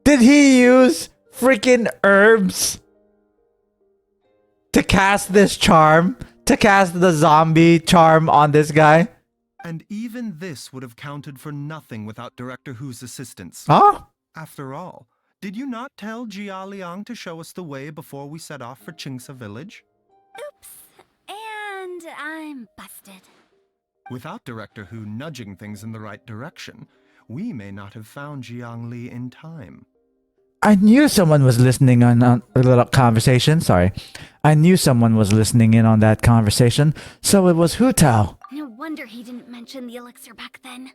Did he use freaking herbs to cast this charm? To cast the zombie charm on this guy? And even this would have counted for nothing without Director Hu's assistance. Huh? After all, did you not tell Jia Liang to show us the way before we set off for Qingce village? Oops. And I'm busted. Without Director Hu nudging things in the right direction, we may not have found Jiangli in time. I knew someone was listening on a little conversation. Sorry. I knew someone was listening in on that conversation, so it was Hu Tao. No wonder he didn't mention the elixir back then.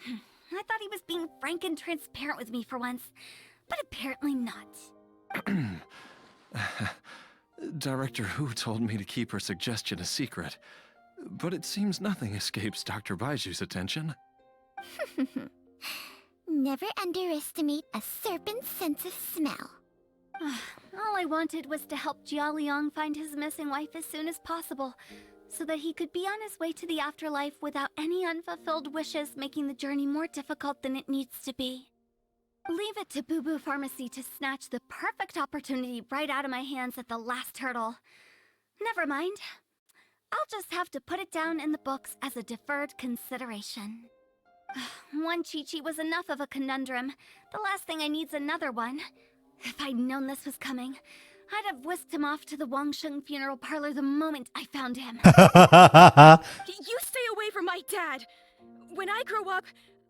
I thought he was being frank and transparent with me for once, but apparently not. Director Hu told me to keep her suggestion a secret, but it seems nothing escapes Dr. Baizhu's attention. Never underestimate a serpent's sense of smell. All I wanted was to help Jialiang find his missing wife as soon as possible, so that he could be on his way to the afterlife without any unfulfilled wishes making the journey more difficult than it needs to be. Leave it to Boo-Boo Pharmacy to snatch the perfect opportunity right out of my hands at the last hurdle. Never mind. I'll just have to put it down in the books as a deferred consideration. One Chi-Chi was enough of a conundrum. The last thing I need's another one. If I'd known this was coming, I'd have whisked him off to the Wangsheng funeral parlor the moment I found him. You stay away from my dad. When I grow up,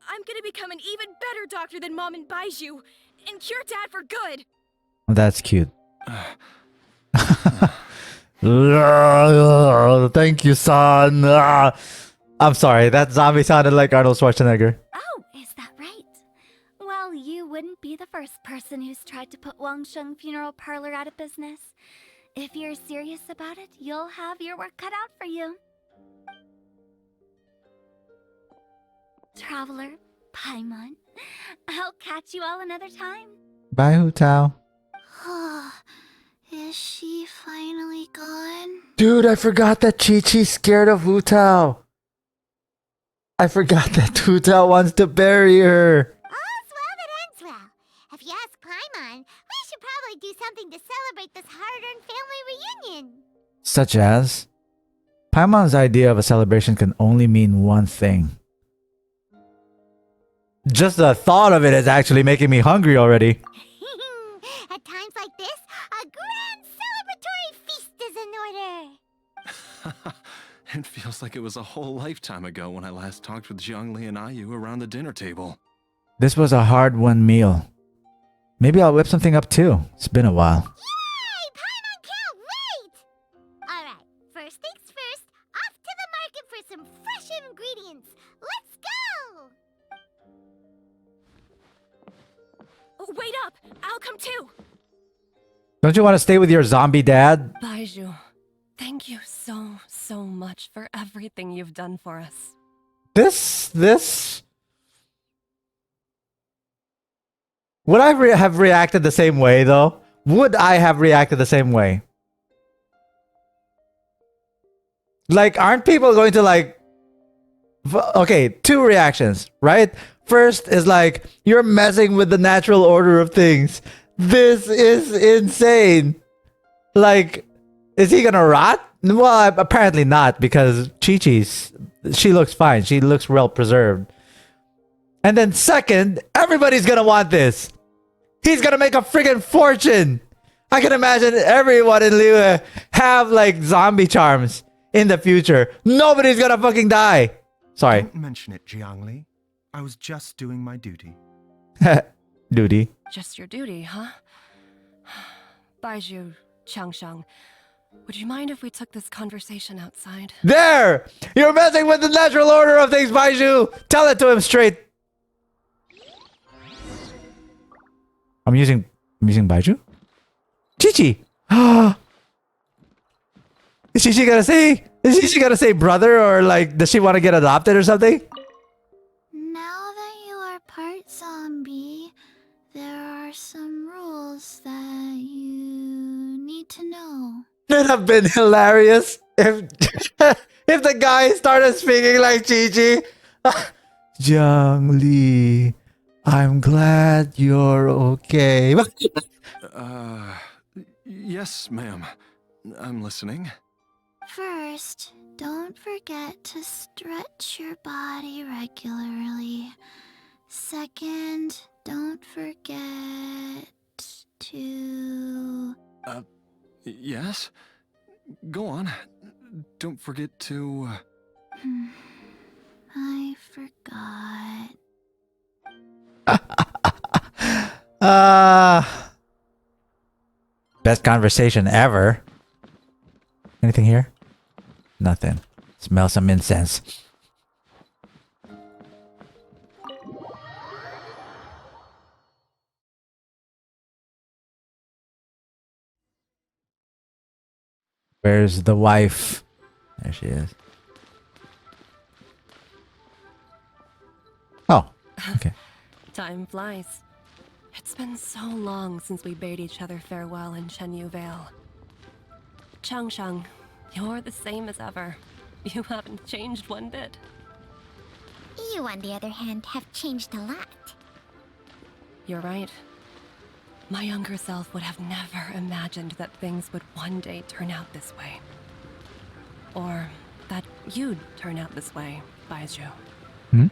I'm gonna become an even better doctor than Mom and Baizhu, and cure Dad for good. That's cute. Thank you, son. I'm sorry, that zombie sounded like Arnold Schwarzenegger. Oh, is that right? Well, you wouldn't be the first person who's tried to put Wangsheng funeral parlor out of business. If you're serious about it, you'll have your work cut out for you. Traveler, Paimon, I'll catch you all another time. Bye, Hu Tao. Is she finally gone? Dude, I forgot that Chi-Chi's scared of Hu Tao. I forgot that Hu Tao wants to bury her. All's well that ends well. If you ask Paimon, we should probably do something to celebrate this hard-earned family reunion. Such as? Paimon's idea of a celebration can only mean one thing. Just the thought of it is actually making me hungry already. At times like this, a grand celebratory feast is in order. It feels like it was a whole lifetime ago when I last talked with Zhongli and Ayu around the dinner table. This was a hard-won meal. Maybe I'll whip something up too. It's been a while. Yay! Paimon can't wait! Alright, first things first, off to the market for some fresh ingredients. Let's go! Wait up! I'll come too! Don't you want to stay with your zombie dad? Baizhu, thank you so much for everything you've done for us. This... Would I have reacted the same way, though? Would I have reacted the same way? Like, aren't people going to, like... Okay, two reactions, right? First is like, you're messing with the natural order of things. This is insane. Like, is he gonna rot? Well, apparently not, because Chi-Chi's... She looks fine. She looks well preserved. And then second, everybody's gonna want this. He's gonna make a friggin' fortune. I can imagine everyone in Liyue have like zombie charms in the future. Nobody's gonna fucking die. Sorry. Don't mention it, Zhongli. I was just doing my duty. Duty. Just your duty, huh? Baizhu, Changsheng, would you mind if we took this conversation outside? There! You're messing with the natural order of things, Baizhu! Tell it to him straight. I'm using Baizhu? Chi-Chi! Is Chi-Chi gonna say brother, or like does she want to get adopted or something? Now that you are part zombie, there are some rules that you need to know. It'd have been hilarious if if the guy started speaking like Chi-Chi. Zhongli, I'm glad you're okay. Yes, ma'am. I'm listening. First, don't forget to stretch your body regularly. Second, don't forget to... Yes? Go on. Don't forget to... I forgot. Best conversation ever. Anything here? Nothing. Smell some incense. Where's the wife? There she is. Oh, okay. Time flies. It's been so long since we bade each other farewell in Shenyu Vale. Changsheng, you're the same as ever. You haven't changed one bit. You, on the other hand, have changed a lot. You're right. My younger self would have never imagined that things would one day turn out this way. Or that you'd turn out this way, Baizhu. Hmm?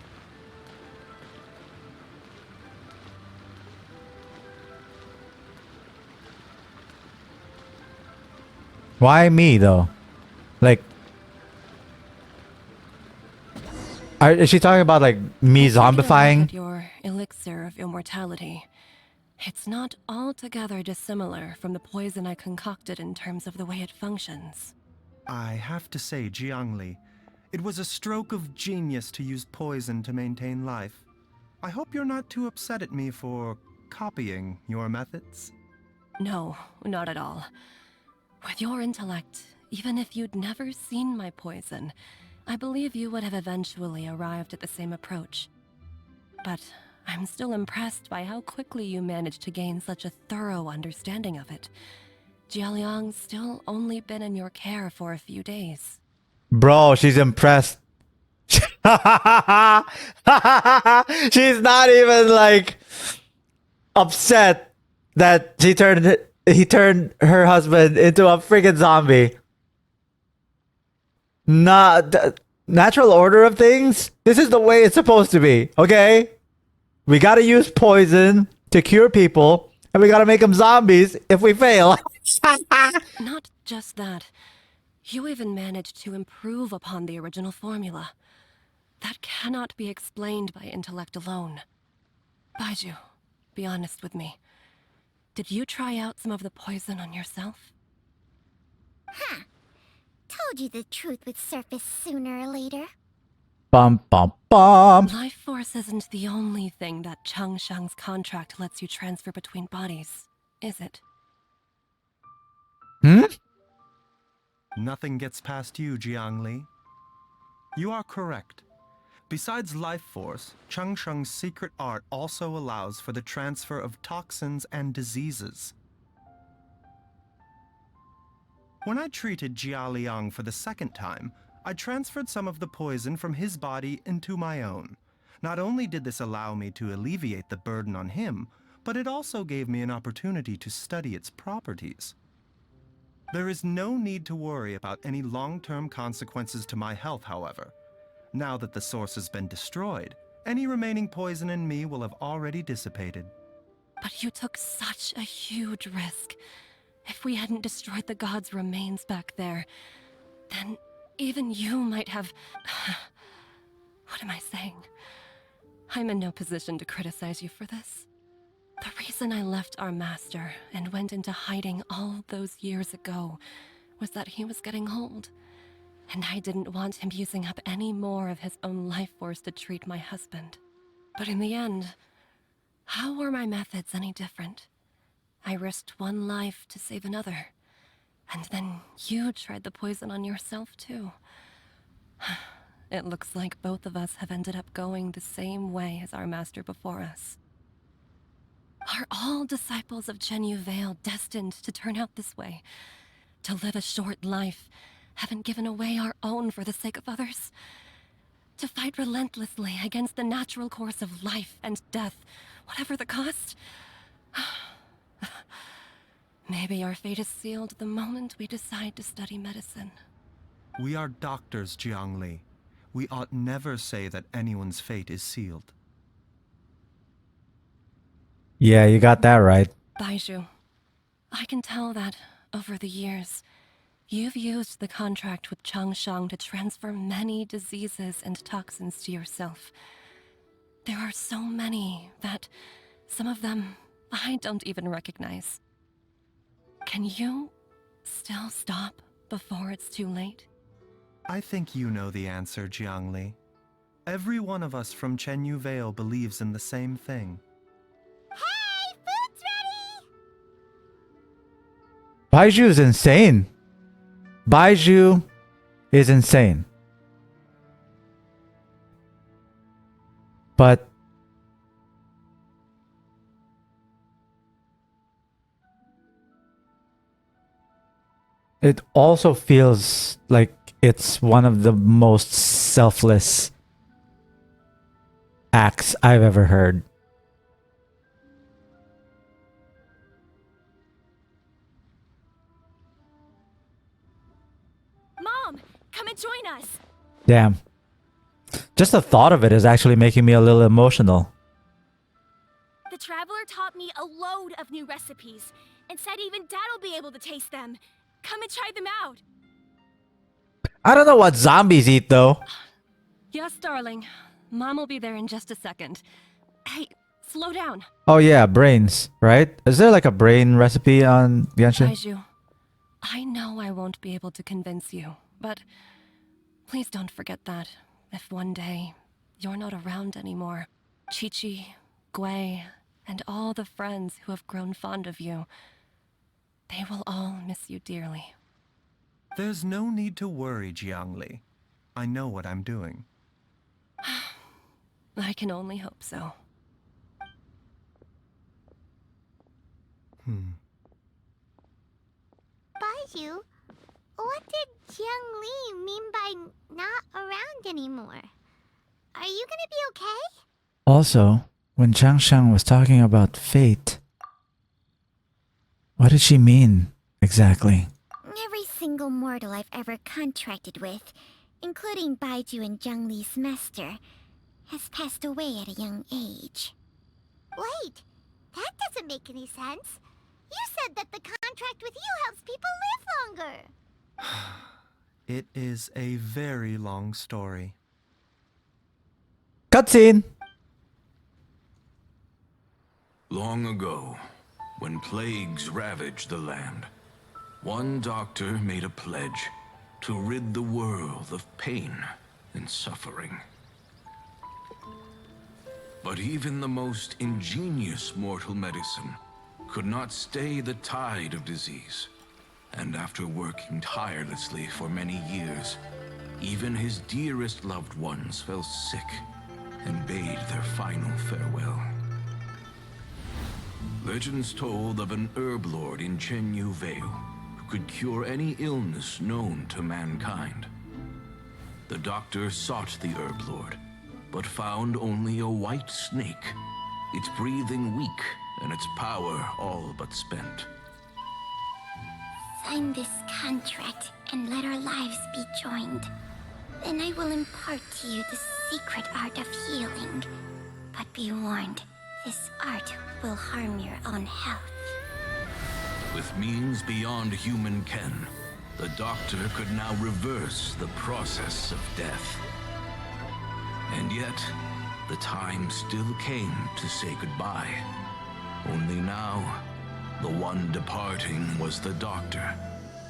Why me though? Like, is she talking about like me Taking a look zombifying? at your elixir of immortality, it's not altogether dissimilar from the poison I concocted in terms of the way it functions. I have to say, Jiangli, it was a stroke of genius to use poison to maintain life. I hope you're not too upset at me for copying your methods. No, not at all. With your intellect, even if you'd never seen my poison, I believe you would have eventually arrived at the same approach. But I'm still impressed by how quickly you managed to gain such a thorough understanding of it. Jialiang's still only been in your care for a few days. Bro, she's impressed. She's not even like upset that he turned her husband into a freaking zombie. Not natural order of things. This is the way it's supposed to be. Okay, we gotta use poison to cure people, and we gotta make them zombies if we fail. Not just that. You even managed to improve upon the original formula. That cannot be explained by intellect alone. Baizhu, be honest with me. Did you try out some of the poison on yourself? Huh. Told you the truth would surface sooner or later. Bum bum bum. Life force isn't the only thing that Changshang's contract lets you transfer between bodies, is it? Hmm? Nothing gets past you, Jiangli. You are correct. Besides life force, Changsheng's secret art also allows for the transfer of toxins and diseases. When I treated Jia Liang for the second time, I transferred some of the poison from his body into my own. Not only did this allow me to alleviate the burden on him, but it also gave me an opportunity to study its properties. There is no need to worry about any long-term consequences to my health, however. Now that the source has been destroyed, any remaining poison in me will have already dissipated. But you took such a huge risk. If we hadn't destroyed the god's remains back there, then even you might have... What am I saying? I'm in no position to criticize you for this. The reason I left our master and went into hiding all those years ago was that he was getting old, and I didn't want him using up any more of his own life force to treat my husband. But in the end, how were my methods any different? I risked one life to save another, and then you tried the poison on yourself too. It looks like both of us have ended up going the same way as our master before us. Are all disciples of Chenyu Vale destined to turn out this way? To live a short life, having given away our own for the sake of others? To fight relentlessly against the natural course of life and death, whatever the cost? Maybe our fate is sealed the moment we decide to study medicine. We are doctors, Jiangli. We ought never say that anyone's fate is sealed. Yeah, you got that right. Baizhu, I can tell that, over the years, you've used the contract with Changshang to transfer many diseases and toxins to yourself. There are so many that, some of them, I don't even recognize. Can you still stop before it's too late? I think you know the answer, Jiangli. Every one of us from Chenyu Vale believes in the same thing. Hey, food's ready! Baizhu is insane. Baizhu is insane. But it also feels like it's one of the most selfless acts I've ever heard. Mom, come and join us. Damn. Just the thought of it is actually making me a little emotional. The Traveler taught me a load of new recipes and said even Dad'll be able to taste them. Come and try them out. I don't know what zombies eat though. Yes, darling. Mom will be there in just a second. Hey, slow down. Oh yeah, brains, right? Is there like a brain recipe on Genshin? Baizhu, I know I won't be able to convince you, but please don't forget that if one day you're not around anymore, Chi-Chi, Gui, and all the friends who have grown fond of you, they will all miss you dearly. There's no need to worry, Jiangli. I know what I'm doing. I can only hope so. Baizhu, what did Jiang Li mean by not around anymore? Are you gonna be okay? Also, when Chang Shang was talking about fate, what did she mean exactly? Every single mortal I've ever contracted with, including Baizhu and Jiang Li's master, has passed away at a young age. Wait, that doesn't make any sense. You said that the contract with you helps people live longer. It is a very long story. Cutscene! Long ago, when plagues ravaged the land, one doctor made a pledge to rid the world of pain and suffering. But even the most ingenious mortal medicine could not stay the tide of disease. And after working tirelessly for many years, even his dearest loved ones fell sick and bade their final farewell. Legends told of an herb lord in Chenyu Vale who could cure any illness known to mankind. The doctor sought the herb lord, but found only a white snake, its breathing weak and its power all but spent. Sign this contract and let our lives be joined. Then I will impart to you the secret art of healing. But be warned, this art will harm your own health. With means beyond human ken, the doctor could now reverse the process of death. And yet, the time still came to say goodbye. Only now, the one departing was the doctor,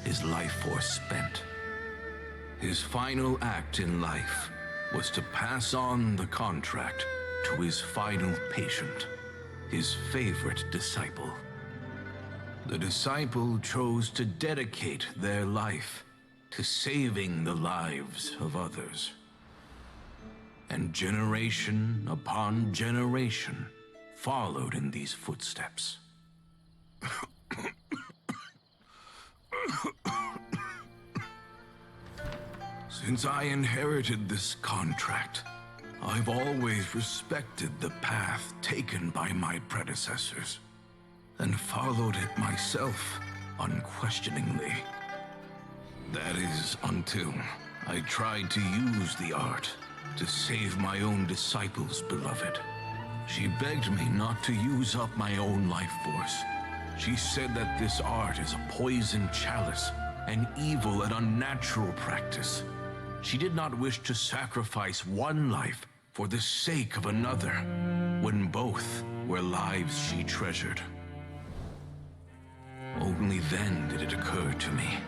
his life force spent. His final act in life was to pass on the contract to his final patient, his favorite disciple. The disciple chose to dedicate their life to saving the lives of others. And generation upon generation followed in these footsteps. Since I inherited this contract, I've always respected the path taken by my predecessors, and followed it myself unquestioningly. That is, until I tried to use the art to save my own disciple's beloved. She begged me not to use up my own life force. She said that this art is a poison chalice, an evil and unnatural practice. She did not wish to sacrifice one life for the sake of another, when both were lives she treasured. Only then did it occur to me.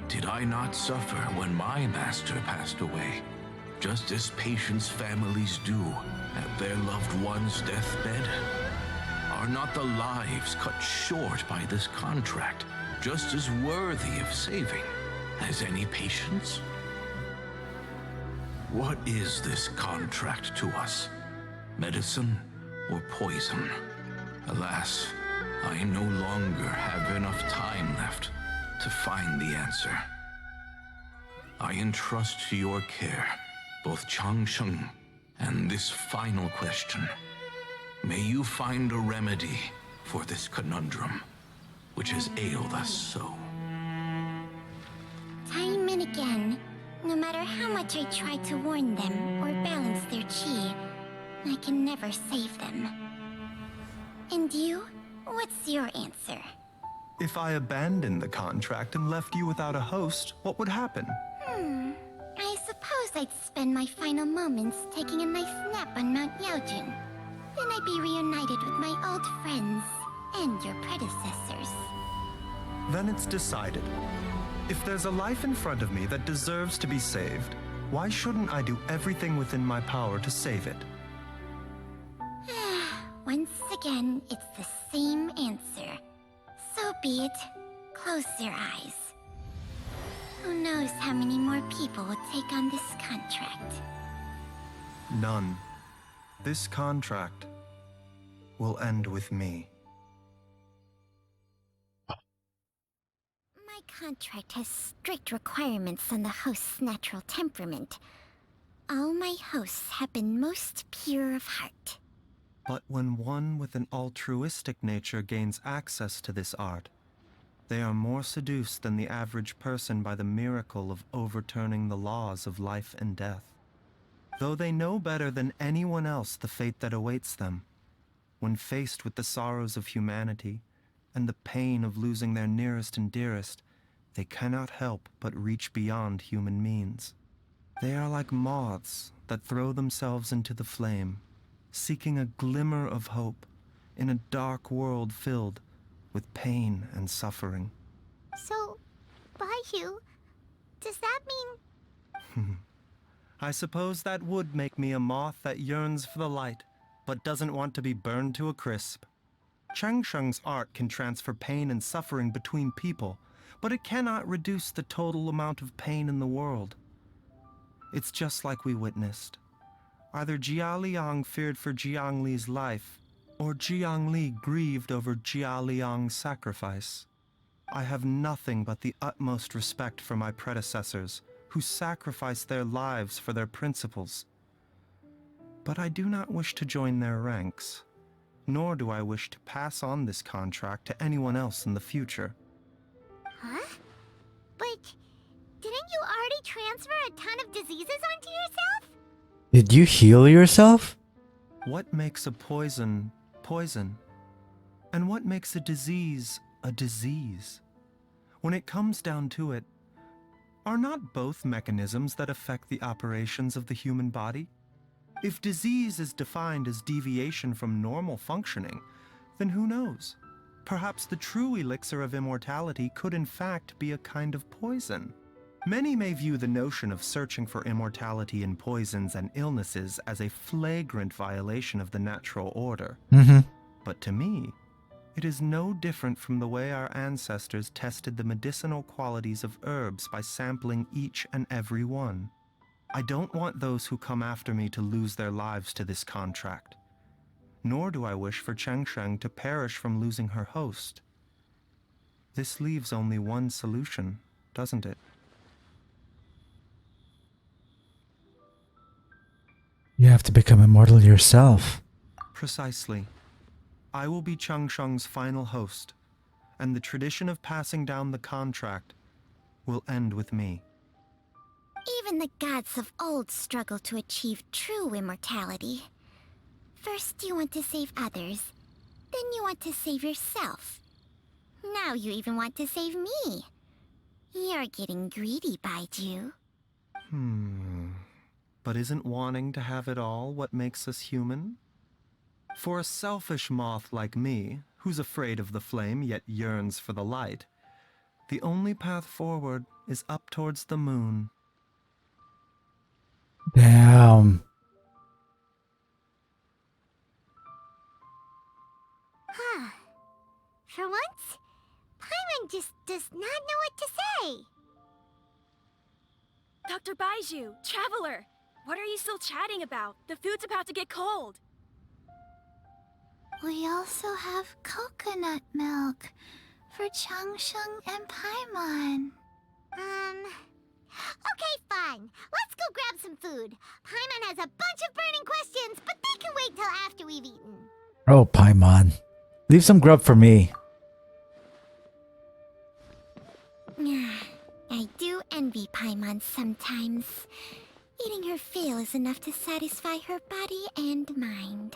Did I not suffer when my master passed away, just as patients' families do at their loved one's deathbed? Are not the lives cut short by this contract just as worthy of saving as any patients? What is this contract to us? Medicine or poison? Alas, I no longer have enough time left to find the answer. I entrust to your care both Changsheng and this final question. May you find a remedy for this conundrum, which has ailed us so. Time and again, no matter how much I try to warn them or balance their chi, I can never save them. And you? What's your answer? If I abandoned the contract and left you without a host, what would happen? I suppose I'd spend my final moments taking a nice nap on Mount Yaojun. Then I'd be reunited with my old friends and your predecessors. Then it's decided. If there's a life in front of me that deserves to be saved, why shouldn't I do everything within my power to save it? Once again, it's the same answer. So be it. Close your eyes. Who knows how many more people will take on this contract? None. This contract will end with me. My contract has strict requirements on the host's natural temperament. All my hosts have been most pure of heart. But when one with an altruistic nature gains access to this art, they are more seduced than the average person by the miracle of overturning the laws of life and death. Though they know better than anyone else the fate that awaits them, when faced with the sorrows of humanity and the pain of losing their nearest and dearest, they cannot help but reach beyond human means. They are like moths that throw themselves into the flame, seeking a glimmer of hope in a dark world filled with pain and suffering. So, Baizhu, does that mean... I suppose that would make me a moth that yearns for the light, but doesn't want to be burned to a crisp. Changsheng's art can transfer pain and suffering between people, but it cannot reduce the total amount of pain in the world. It's just like we witnessed. Either Jia Liang feared for Jiang Li's life, or Jiang Li grieved over Jia Liang's sacrifice. I have nothing but the utmost respect for my predecessors, who sacrificed their lives for their principles. But I do not wish to join their ranks, nor do I wish to pass on this contract to anyone else in the future. Huh? But didn't you already transfer a ton of diseases onto yourself? Did you heal yourself? What makes a poison poison? And what makes a disease a disease? When it comes down to it, are not both mechanisms that affect the operations of the human body? If disease is defined as deviation from normal functioning, then who knows? Perhaps the true elixir of immortality could in fact be a kind of poison. Many may view the notion of searching for immortality in poisons and illnesses as a flagrant violation of the natural order. But to me, it is no different from the way our ancestors tested the medicinal qualities of herbs by sampling each and every one. I don't want those who come after me to lose their lives to this contract. Nor do I wish for Changsheng to perish from losing her host. This leaves only one solution, doesn't it? You have to become immortal yourself. Precisely. I will be Changsheng's final host, and the tradition of passing down the contract will end with me. Even the gods of old struggle to achieve true immortality. First you want to save others, then you want to save yourself. Now you even want to save me. You're getting greedy, Baizhu. But isn't wanting to have it all what makes us human? For a selfish moth like me, who's afraid of the flame yet yearns for the light, the only path forward is up towards the moon. Damn. Huh. For once, Paimon just does not know what to say. Dr. Baizhu, Traveler! What are you still chatting about? The food's about to get cold. We also have coconut milk for Changsheng and Paimon. Okay, fine. Let's go grab some food. Paimon has a bunch of burning questions, but they can wait till after we've eaten. Oh, Paimon. Leave some grub for me. I do envy Paimon sometimes. Eating her fill is enough to satisfy her body and mind.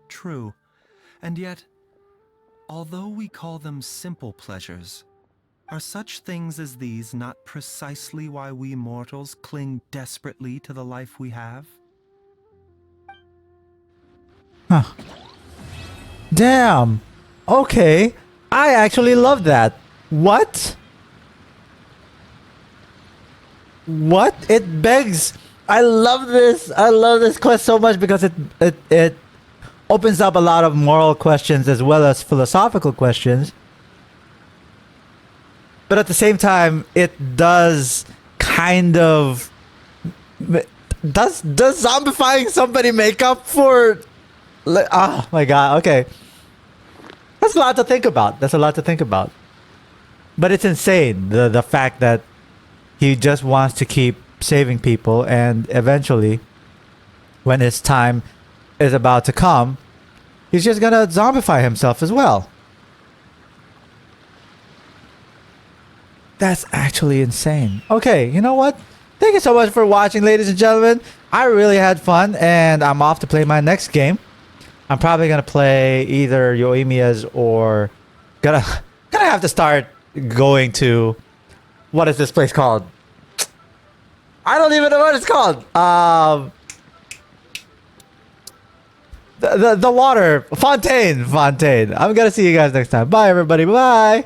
True. And yet, Although we call them simple pleasures, are such things as these not precisely why we mortals cling desperately to the life we have? Huh. Damn. Okay. I actually love that. What? What? It begs. I love this. I love this quest so much because it opens up a lot of moral questions as well as philosophical questions. But at the same time, it does kind of does zombifying somebody make up for? Oh my god. Okay, that's a lot to think about. That's a lot to think about. But it's insane the fact that he just wants to keep saving people, and eventually, when his time is about to come, he's just gonna zombify himself as well. That's actually insane. Okay, you know what? Thank you so much for watching, ladies and gentlemen. I really had fun, and I'm off to play my next game. I'm probably gonna play either Yoimiya's or gonna have to start going to, what is this place called? I don't even know what it's called. The water fontaine. I'm gonna see you guys next time. Bye, everybody. Bye.